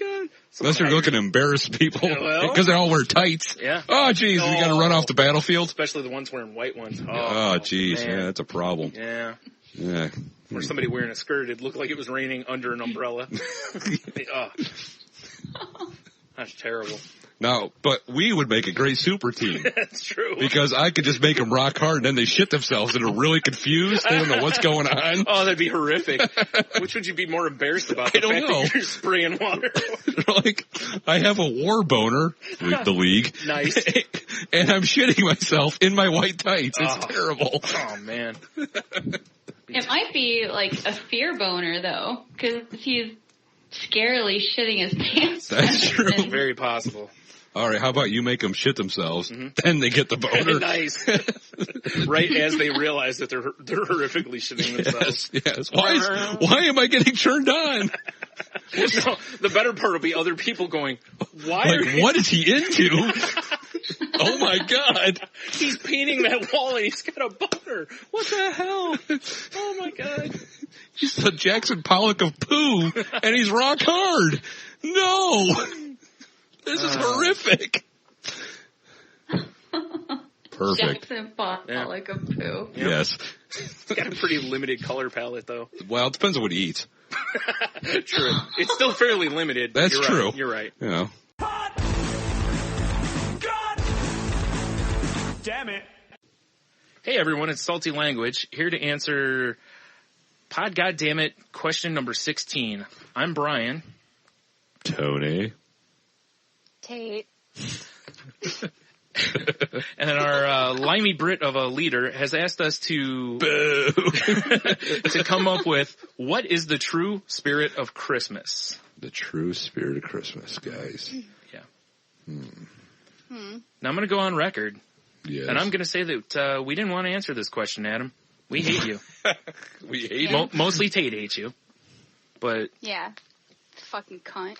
Unless you're looking to embarrass people. Because they all wear tights. Yeah. Oh, jeez, you gotta run off the battlefield. Especially the ones wearing white ones. Oh, jeez, yeah, that's a problem. Yeah. Yeah. Or somebody wearing a skirt, it looked like it was raining under an umbrella. Oh. That's terrible. Now, but we would make a great super team. That's true. Because I could just make them rock hard and then they shit themselves and are really confused. They don't know what's going on. Oh, that'd be horrific. Which would you be more embarrassed about? I don't know. That you're spraying water. Like, I have a war boner, the league. Nice. And I'm shitting myself in my white tights. It's terrible. Oh, man. It might be like a fear boner though, because he's scarily shitting his pants. That's true. Very possible. All right, how about you make them shit themselves, then they get the boner. Nice. Right as they realize that they're horrifically shitting themselves. Yes. Why am I getting turned on? No, the better part will be other people going, why Like, what is he into? Oh my God. He's painting that wall and he's got a boner. What the hell? Oh my God. He's the Jackson Pollock of poo, and he's rock hard. No. This is horrific. Perfect. Jackson Pollock of poo. Yep. Yes. He's got a pretty limited color palette though. Well, it depends on what he eats. True. It's still fairly limited. That's You're true. Right. You're right. You know. Damn it. Hey everyone, it's Salty Language, here to answer Pod Goddammit question number 16. I'm Brian. Tony. Tate. And our limey Brit of a leader has asked us to to come up with what is the true spirit of Christmas. The true spirit of Christmas, guys. Yeah. Now I'm going to go on record, Yes. and I'm going to say that we didn't want to answer this question, Adam. We hate you. We hate him. Mostly Tate hates you, but Yeah. Fucking cunt.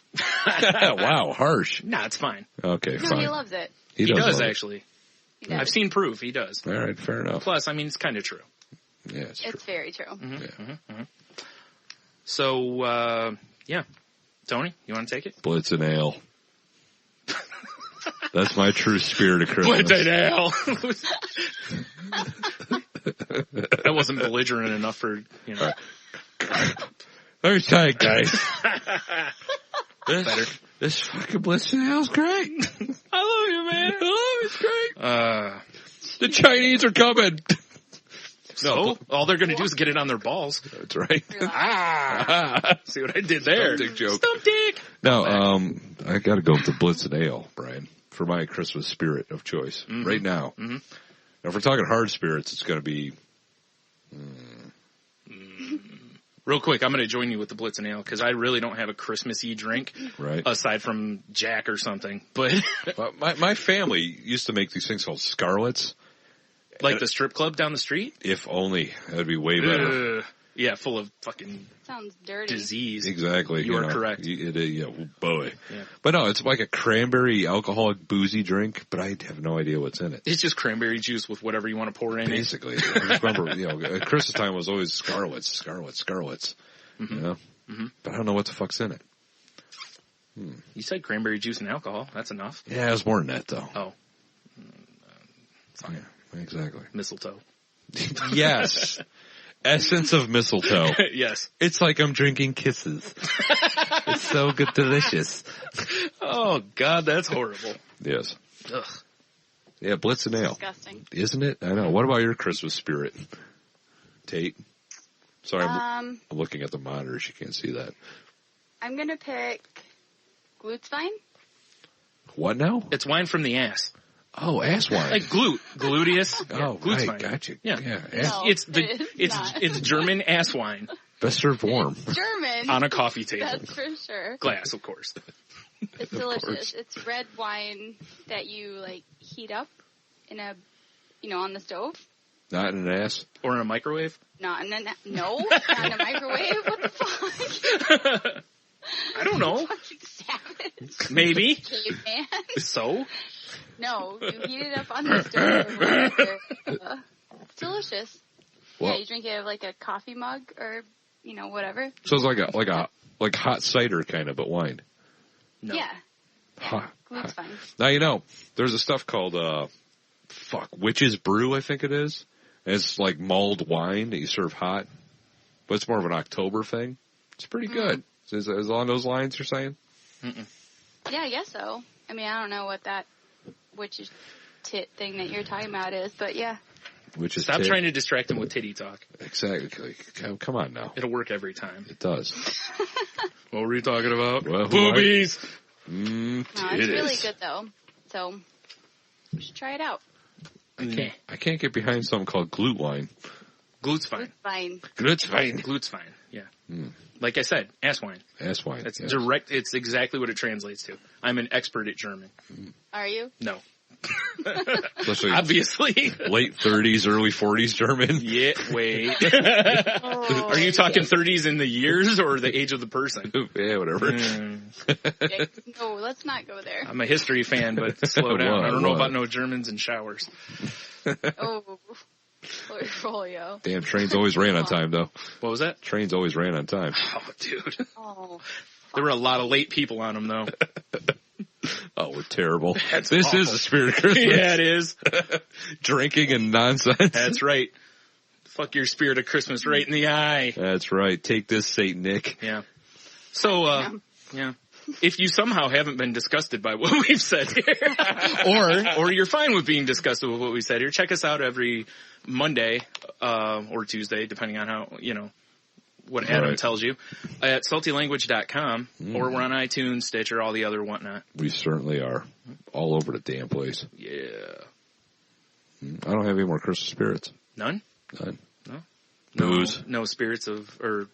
Wow, harsh. nah, it's fine. Okay, No, fine. he loves it. He does love it. actually. He does. I've seen proof. He does. All right, fair enough. Plus, I mean, it's kind of true. Yeah, it's true. It's very true. So, yeah. Tony, you want to take it? Blitz and ale. That's my true spirit of Christmas. ale. That wasn't belligerent enough for, you know. Let me tell you, guys. Better. This fucking Blitz and ale's great. I love you, man. I love it. It's great. The Uh, Chinese are coming. so, all they're going to do is get it on their balls. That's right. See what I did there? Stump dick joke. Stump dick. No, I got to go with the Blitz and ale, Brian, for my Christmas spirit of choice right now. Now, if we're talking hard spirits, it's going to be. Real quick, I'm going to join you with the Blitz and Ale because I really don't have a Christmassy drink Right. aside from Jack or something. But My family used to make these things called Scarlets. like the strip club down the street? If only. That'd be way better. Yeah, full of fucking Sounds dirty. disease. Exactly. You are correct. Yeah, boy. Yeah. But no, it's like a cranberry alcoholic boozy drink, but I have no idea what's in it. It's just cranberry juice with whatever you want to pour in it. Basically. I just remember, at Christmas time was always Scarlets. You know? But I don't know what the fuck's in it. You said cranberry juice and alcohol. That's enough. Yeah, it was more than that, though. Oh, Yeah, exactly. mistletoe. Yes. Essence of mistletoe. Yes. It's like I'm drinking kisses. It's so good, delicious. Oh, God, that's horrible. Yes. Ugh. Yeah, Blitz and ale. Disgusting. Isn't it? I know. What about your Christmas spirit? Tate? Sorry, I'm looking at the monitors. You can't see that. I'm gonna pick Gluteswein. What now? It's wine from the ass. Oh, ass wine. Like gluteus. Yeah, Oh, glute's right, fine. gotcha. Yeah. ass. No. It's not. German ass wine Best served warm. German. on a coffee table. That's for sure. Glass, of course. It's delicious. It's red wine that you like heat up in a, on the stove. Not in an ass. Or in a microwave. Not in a not in a microwave. What the fuck? I don't know. Fucking savage. Maybe. Caveman. So? No, you heat it up on the stove. Or whatever. It's delicious. Well, Yeah, you drink it out of like a coffee mug or whatever. so it's like hot cider kind of, but wine. No. Yeah, Hot. glute's fine. Now, there's a stuff called, Witch's Brew, I think it is. And it's like mulled wine that you serve hot. But it's more of an October thing. It's pretty good. Is along those lines you're saying? Yeah, I guess so. I mean, I don't know what that witch's tit thing that you're talking about is, but yeah. Which is Stop trying to distract him with titty talk. Exactly. Come on now. It'll work every time. It does. What were you talking about? Well, boobies. No, it's really good though. So you should try it out. I can't get behind something called glute wine. Glute's fine. Fine. Glute's fine. Glute's fine. Yeah. Like I said, ass wine. Ass wine. That's yes. direct. It's exactly what it translates to. I'm an expert at German. Are you? No. Especially Obviously. late 30s, early 40s German. Yeah, wait. Oh, Are you talking 30s in the years or the age of the person? Yeah, whatever. okay. No, let's not go there. I'm a history fan, but slow down. What? I don't know What? about no Germans and showers. Oh, portfolio. Damn, trains always ran on time, though. What was that? Trains always ran on time. Oh, dude. Oh, There were a lot of late people on them, though. Oh, we're terrible. That's this awful. is the spirit of Christmas. Yeah, it is. Drinking and nonsense. That's right. Fuck your spirit of Christmas right in the eye. That's right. Take this, Saint Nick. Yeah. So, yeah. If you somehow haven't been disgusted by what we've said here, or you're fine with being disgusted with what we said here, check us out every Monday, or Tuesday, depending on how, what Adam tells you, at saltylanguage.com, or we're on iTunes, Stitcher, all the other whatnot. We certainly are. All over the damn place. Yeah. I don't have any more Christmas spirits. None? None. No? Booze. No spirits of,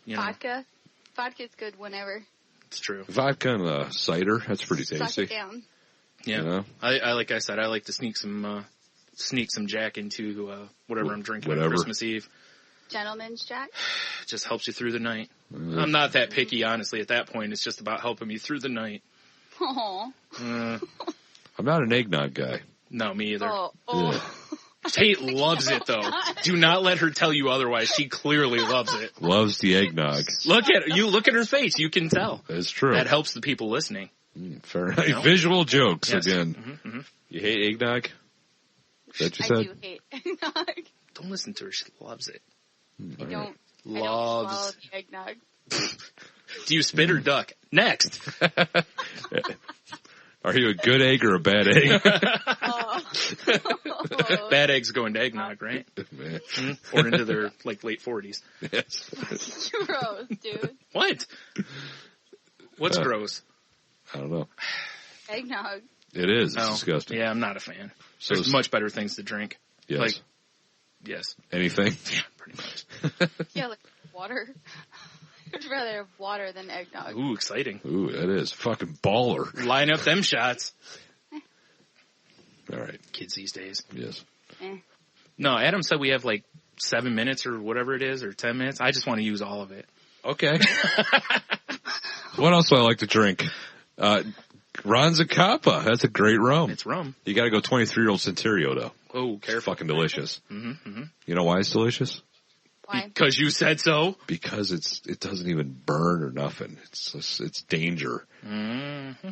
vodka. Vodka's good whenever. It's true. Vodka and cider. That's pretty Suck tasty. it down. Yeah. You know? I like I said, I like to sneak some Jack into, whatever I'm drinking on Christmas Eve. Gentleman's Jack. It just helps you through the night. I'm not that picky, honestly, at that point. It's just about helping me through the night. Oh. I'm not an eggnog guy. No, me either. Oh. Yeah. Tate loves it, though. Do not let her tell you otherwise. She clearly loves it. Loves the eggnog. Look at her face. You can tell. It's true. That helps the people listening. Fair enough. Visual jokes Yes. again. You hate eggnog? Is that what you I said? do hate eggnog. Don't listen to her. She loves it. I don't Loves. swallow the eggnog. Do you spit or duck? Next. Are you a good egg or a bad egg? Bad eggs go into eggnog, right? Man. Or into their late 40s. Yes. Gross, dude. What? What's gross? I don't know. Eggnog. It is. It's disgusting. Yeah, I'm not a fan. So There's much better things to drink. Yes. Yes. Anything? Yeah, pretty much. Yeah, like water. I'd rather have water than eggnog. Ooh, exciting. Ooh, that is fucking baller. Line up them shots. All right. Kids these days. Yes. No, Adam said we have 7 minutes or whatever it is, or 10 minutes. I just want to use all of it. Okay. What else do I like to drink? Ranzacapa. That's a great rum. It's rum. You got to go 23-year-old Centurio, though. Oh, It's careful. fucking delicious. Mm-hmm. You know why it's delicious? Why? Because you said so. Because it doesn't even burn or nothing. It's danger. Mm-hmm.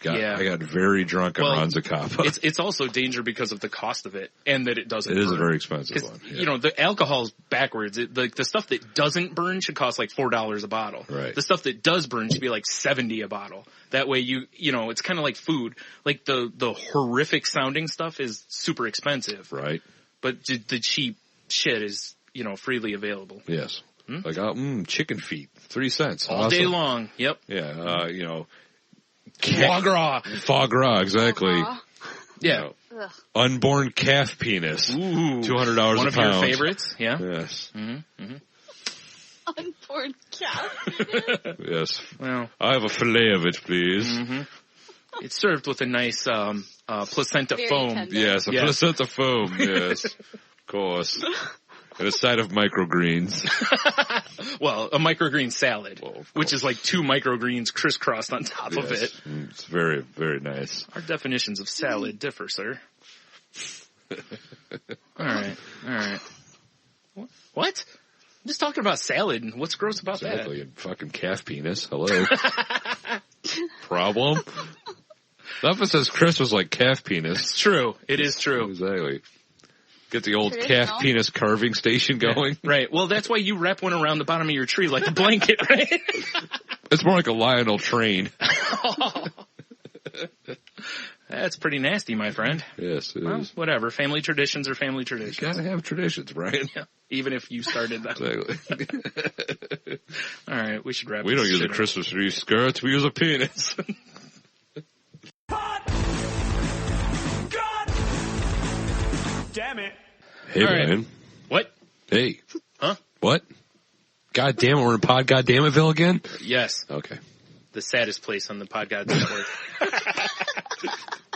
I got very drunk on Ranzacapa. It's also danger because of the cost of it and that it doesn't burn. It is a very expensive one. Yeah. The alcohol's backwards. The stuff that doesn't burn should cost $4 a bottle. Right. The stuff that does burn should be $70 a bottle. That way it's kind of like food. Like the horrific sounding stuff is super expensive. Right. But the cheap shit is, freely available. Yes. Like, chicken feet, 3 cents. All day long. Yep. Yeah. Foie gras. Foie gras, exactly. Yeah. Ugh. Unborn calf penis. Ooh. $200 a pound. One of your favorites. Yeah. Yes. Unborn calf. Yes. Well, I have a fillet of it, please. it's served with a nice placenta Very foam. tender. Yes, a placenta foam. Yes, of course. And a side of microgreens. Well, a microgreen salad, Well, of which is like 2 microgreens crisscrossed on top of it. It's very, very nice. Our definitions of salad differ, sir. All right. What? I'm just talking about salad, and what's gross about Exactly. And fucking calf penis. Hello. Problem? Nothing says Christmas like calf that? penis. It's true. It is true. Exactly. Get the old Traditional. calf penis carving station going. Right. Well, that's why you wrap one around the bottom of your tree like a blanket, right? It's more like a Lionel train. That's pretty nasty, my friend. Yes, it Well, is. whatever. Family traditions are family traditions. You gotta have traditions, Brian. Yeah. Even if you started them. Exactly. All right, we should wrap We this don't use a shit up. Christmas tree skirt. We use a penis. Damn it. Hey, All right. Brian. What? Hey. Huh? What? God damn it, we're in Pod Goddammit again? Yes. Okay. The saddest place on the podcast network.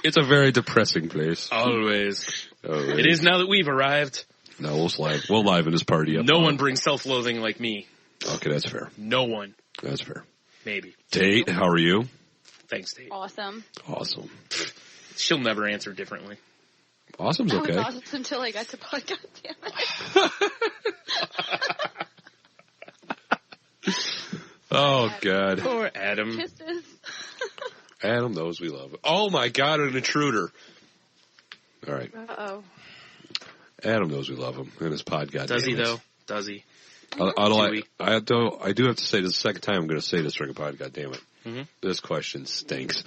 It's a very depressing place. Always. Oh, It is now that we've arrived. No, we'll liven this party up. No one brings self-loathing like me. Okay, that's fair. No one. That's fair. Maybe. Tate, how are you? Thanks, Tate. Awesome. Awesome. She'll never answer differently. Awesome's That okay. was awesome until I got to podcast. Damn it. Oh, God. Poor Adam. Kisses. Adam knows we love it. Oh, my God, an intruder. All right. Uh-oh. Adam knows we love him and his Pod Goddammit. Does he, though? Does he? I do have to say this the second time I'm going to say this during a Pod Goddammit. Mhm. This question stinks.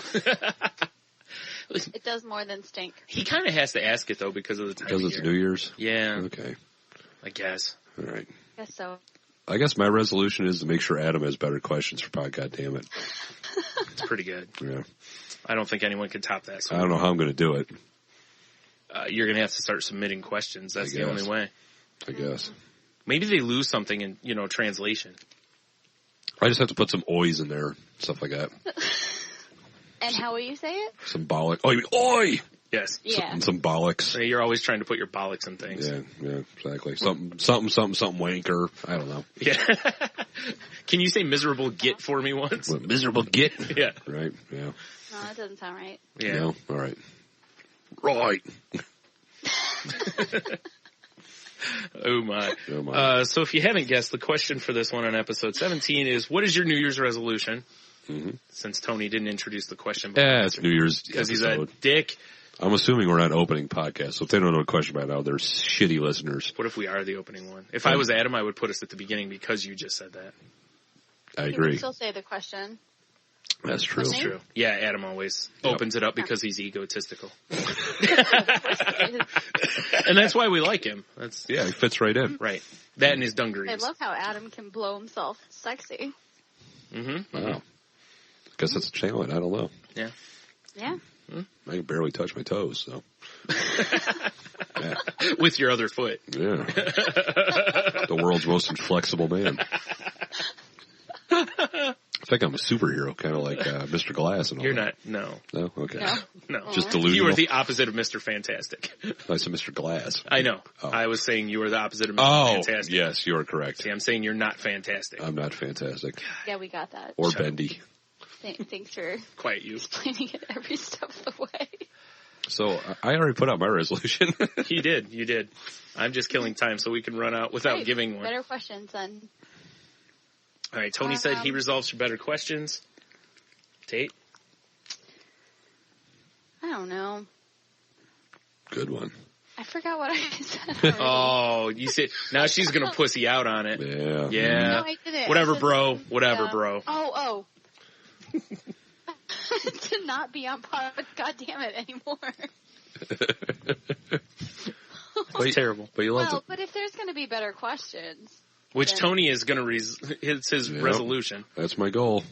It does more than stink. He kind of has to ask it, though, because of the time Because of it's year. New Year's? Yeah, Okay. I guess. All right. Guess so. I guess my resolution is to make sure Adam has better questions for Pod Goddammit. It's pretty good. Yeah. I don't think anyone can top that. So I don't know how I'm going to do it, you're going to have to start submitting questions. That's the only way. I guess. Maybe they lose something in, translation. I just have to put some oys in there, stuff like that. And how will you say it? Symbolic. Oh, you mean oi! Yes. Yeah. Some bollocks. You're always trying to put your bollocks in things. Yeah, exactly. Something wanker. I don't know. Yeah. Can you say miserable git for me once? What, miserable git? Yeah. Right, yeah. No, that doesn't sound right. Yeah. No? All right. Right. Oh my. Oh, my. So if you haven't guessed, the question for this one on episode 17 is, what is your New Year's resolution? Mm-hmm. Since Tony didn't introduce the question. Yeah, it's New Year's because he's episode. a dick. I'm assuming we're not opening podcasts, so if they don't know the question by now, they're shitty listeners. What if we are the opening one? If I was Adam, I would put us at the beginning because you just said that. I You agree. can still say the question. That's true. That's True. Yeah, Adam always opens it up because he's egotistical. And that's why we like him. That's Yeah, he fits right in. right. That and his I dungarees. love how Adam can blow himself sexy. Mm-hmm. Wow. Guess that's a challenge. I don't know. Yeah. Yeah. I can barely touch my toes, so. Yeah. With your other foot. Yeah. The world's most inflexible man. I think I'm a superhero, kind of like Mr. Glass and all You're that. not. No. No? Okay. No. No. Just You delusional. are the opposite of Mr. Fantastic. I said Mr. Glass. I know. Oh. I was saying you are the opposite of Mr. Oh, Fantastic. yes, you are correct. See, I'm saying you're not fantastic. I'm not fantastic. Yeah, we got that. Or Shut up. bendy. Thanks for Quiet you. explaining it every step of the way. So, I already put out my resolution. You did. I'm just killing time so we can run out without Right. giving one. Better questions then. All right, Tony said he resolves for better questions. Tate? I don't know. Good one. I forgot what I said already. Oh, you said, now she's going to pussy out on it. Yeah. Yeah. No, I didn't. Whatever, I said- bro. Whatever, Yeah. bro. Oh. To not be on pod, God damn it anymore. That's terrible. But you love Well, it. but if there's going to be better questions, Which then- Tony is going to, it's his Yep. resolution. That's my goal.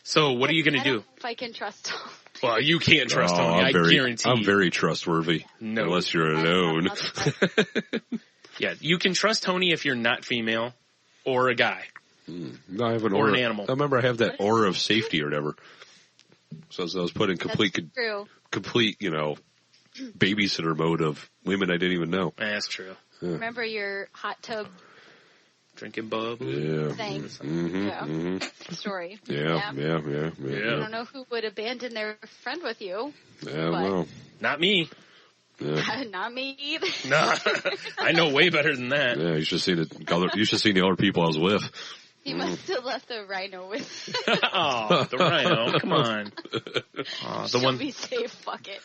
So what are you going I to don't do? know if I can trust Tom. Well, you can't trust Oh, Tony. I guarantee I'm you. very trustworthy. No. Unless you're alone. Yeah, you can trust Tony if you're not female or a guy. No, I have an Or aura. an animal. I remember I have that aura of safety or whatever. So as I was put in complete, True. babysitter mode of women I didn't even know. That's true. Remember your hot tub Drinking bubble. Yeah. thing Mm-hmm, Yeah. mm-hmm. story? Yeah. I don't know who would abandon their friend with you. I don't know. Not me. Yeah. Not me either. No, I know way better than that. Yeah, you should see the other people I was with. He must have left the rhino with. Oh, the rhino. Come on. Oh, the She'll one. be safe. Fuck it.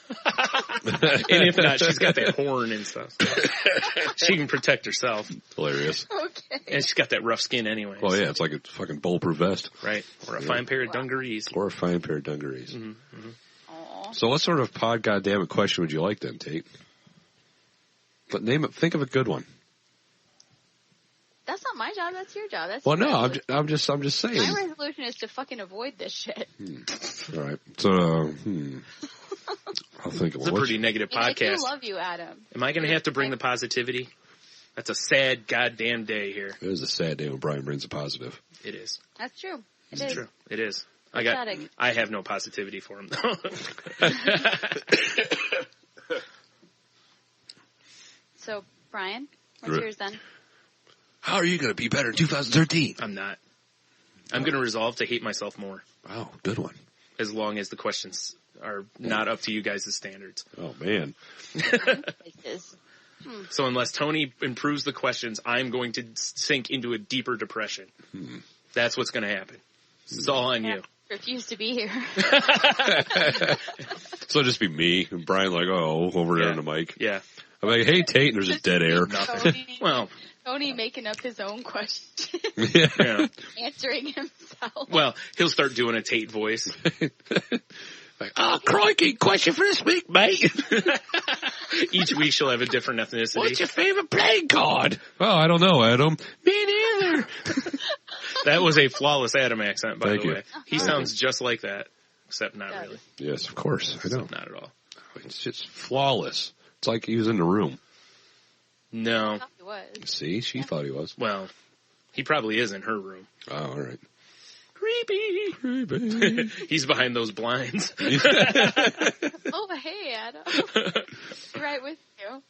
And if not, she's got that horn and stuff. She can protect herself. Hilarious. Okay. And she's got that rough skin anyway. Well, yeah, it's like a fucking bulletproof vest. Right. Or a fine pair of dungarees. Or a fine pair of dungarees. Oh So what sort of pod goddamn question would you like then, Tate? But name it. Think of a good one. That's not my job. That's your job. That's Well, your no, resolution. I'm just saying. My resolution is to fucking avoid this shit. All right. So, I'll think of It's a one. pretty negative I podcast. do love you, Adam. Am I going to have to bring the positivity? That's a sad goddamn day here. It is a sad day when Brian brings a positive. It is. That's true. It It's is. true. It is. Pathetic. I have no positivity for him though. So, Brian, what's Right. yours then? How are you going to be better in 2013? I'm not. I'm going to resolve to hate myself more Oh, good one. as long as the questions are not up to you guys' standards. Oh, man. Places. So unless Tony improves the questions, I'm going to sink into a deeper depression. That's what's going to happen. It's all on you. Refuse to be here. So it'll just be me and Brian like, oh, over there Yeah. on the mic. Yeah. I'm like, hey, Tate, and there's just dead air. Nothing. Well, Tony making up his own question, yeah. answering himself. Well, he'll start doing a Tate voice. Like, oh, crikey, question for this week, mate. Each week she'll have a different ethnicity. What's your favorite playing card? Oh, I don't know, Adam. Me neither. That was a flawless Adam accent, by Thank the you. way. He sounds just like that, except not Yeah. really. Yes, of course. I know. Not at all. It's just flawless. It's like he was in the room. No. I thought he was. See, she thought he was. Well, he probably is in her room. Oh, all right. Creepy. Creepy. He's behind those blinds. Oh, hey, Adam. Right with you.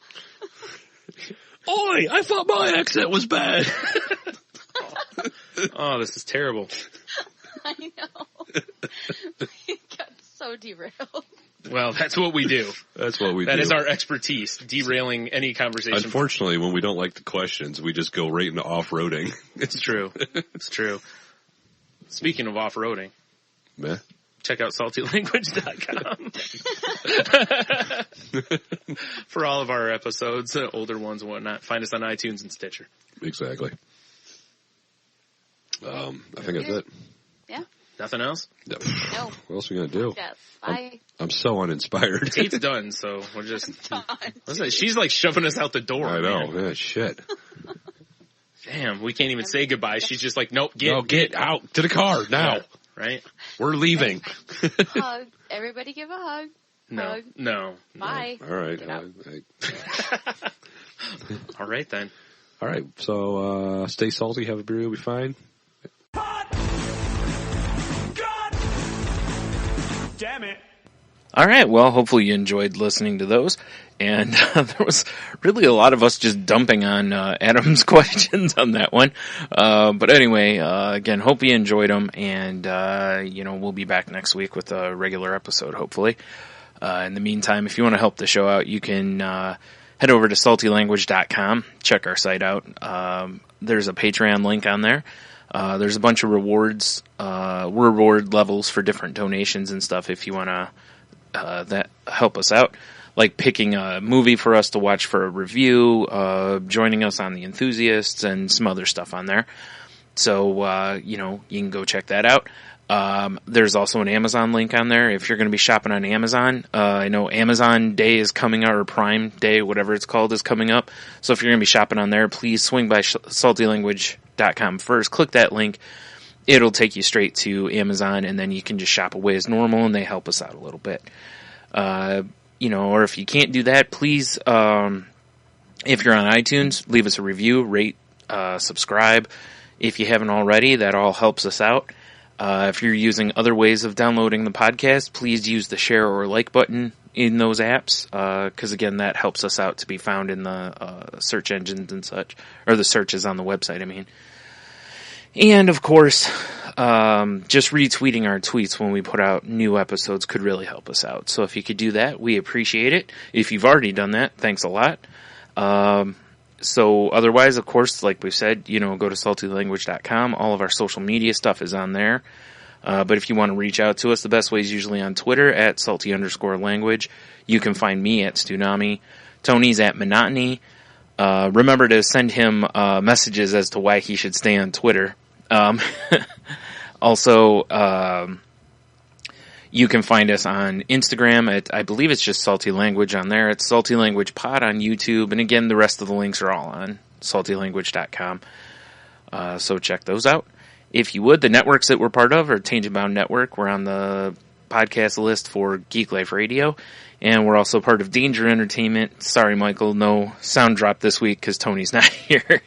Oi, I thought my accent was bad. Oh, this is terrible. I know. We got so derailed. Well, that's what we do. That's what we do. That is our expertise, derailing any conversation. Unfortunately, when we don't like the questions, we just go right into off-roading. It's true. It's true. Speaking of off-roading, Meh. check out saltylanguage.com for all of our episodes, older ones and whatnot. Find us on iTunes and Stitcher. Exactly. I think that's it. Yeah? Nothing else? No. What else are we going to do? Yeah. Bye. I'm so uninspired. Tate's done, so we're just... Done. She's like shoving us out the door. I know. Man. Yeah, shit. Damn, we can't even say goodbye. She's just like, nope, Get out to the car now. Yeah, right? We're leaving. Hug. Everybody give a hug. No, Hug. no. Bye. All right. Get out. All right, then. All right. So stay salty. Have a beer. You'll be fine. Damn it. All right, well, hopefully you enjoyed listening to those. And there was really a lot of us just dumping on Adam's questions on that one. But anyway, again, hope you enjoyed them. And, we'll be back next week with a regular episode, hopefully. In the meantime, if you want to help the show out, you can head over to saltylanguage.com. Check our site out. There's a Patreon link on there. There's a bunch of reward levels for different donations and stuff if you want to that help us out. Like picking a movie for us to watch for a review, joining us on The Enthusiasts, and some other stuff on there. So, you can go check that out. There's also an Amazon link on there if you're going to be shopping on Amazon. I know Amazon Day is coming up, or Prime Day, whatever it's called, is coming up. So if you're going to be shopping on there, please swing by saltylanguage.com first. Click that link. It'll take you straight to Amazon, and then you can just shop away as normal, and they help us out a little bit. Or if you can't do that, please, if you're on iTunes, leave us a review, rate, subscribe. If you haven't already, that all helps us out. If you're using other ways of downloading the podcast, please use the share or like button in those apps, because again, that helps us out to be found in the search engines and such, or the searches on the website, I mean. And of course, just retweeting our tweets when we put out new episodes could really help us out. So if you could do that, we appreciate it. If you've already done that, thanks a lot. So otherwise, of course, like we said, go to saltylanguage.com. All of our social media stuff is on there. But if you want to reach out to us, the best way is usually on Twitter at @salty_language. You can find me at Stunami. Tony's at Monotony. Remember to send him messages as to why he should stay on Twitter. Also, You can find us on Instagram at, I believe it's just Salty Language on there. It's Salty Language Pod on YouTube. And again, the rest of the links are all on saltylanguage.com. So check those out. If you would, the networks that we're part of are Tangent Bound Network. We're on the podcast list for Geek Life Radio. And we're also part of Danger Entertainment. Sorry, Michael, no sound drop this week because Tony's not here.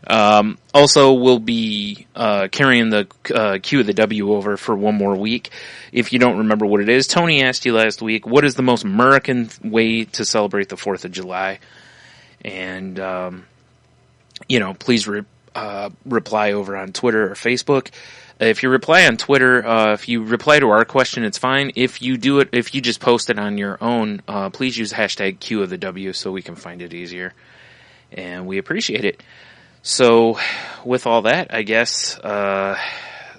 Also, we'll be carrying the Q of the W over for one more week. If you don't remember what it is, Tony asked you last week, what is the most American way to celebrate the 4th of July? And, please reply over on Twitter or Facebook. If you reply on Twitter, if you reply to our question, it's fine. If you just post it on your own, please use hashtag Q of the W so we can find it easier. And we appreciate it. So, with all that, I guess,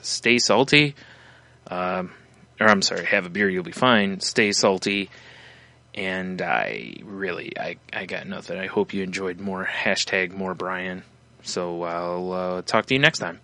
stay salty. Have a beer, you'll be fine. Stay salty. And I got nothing. I hope you enjoyed more hashtag more Brian. So I'll talk to you next time.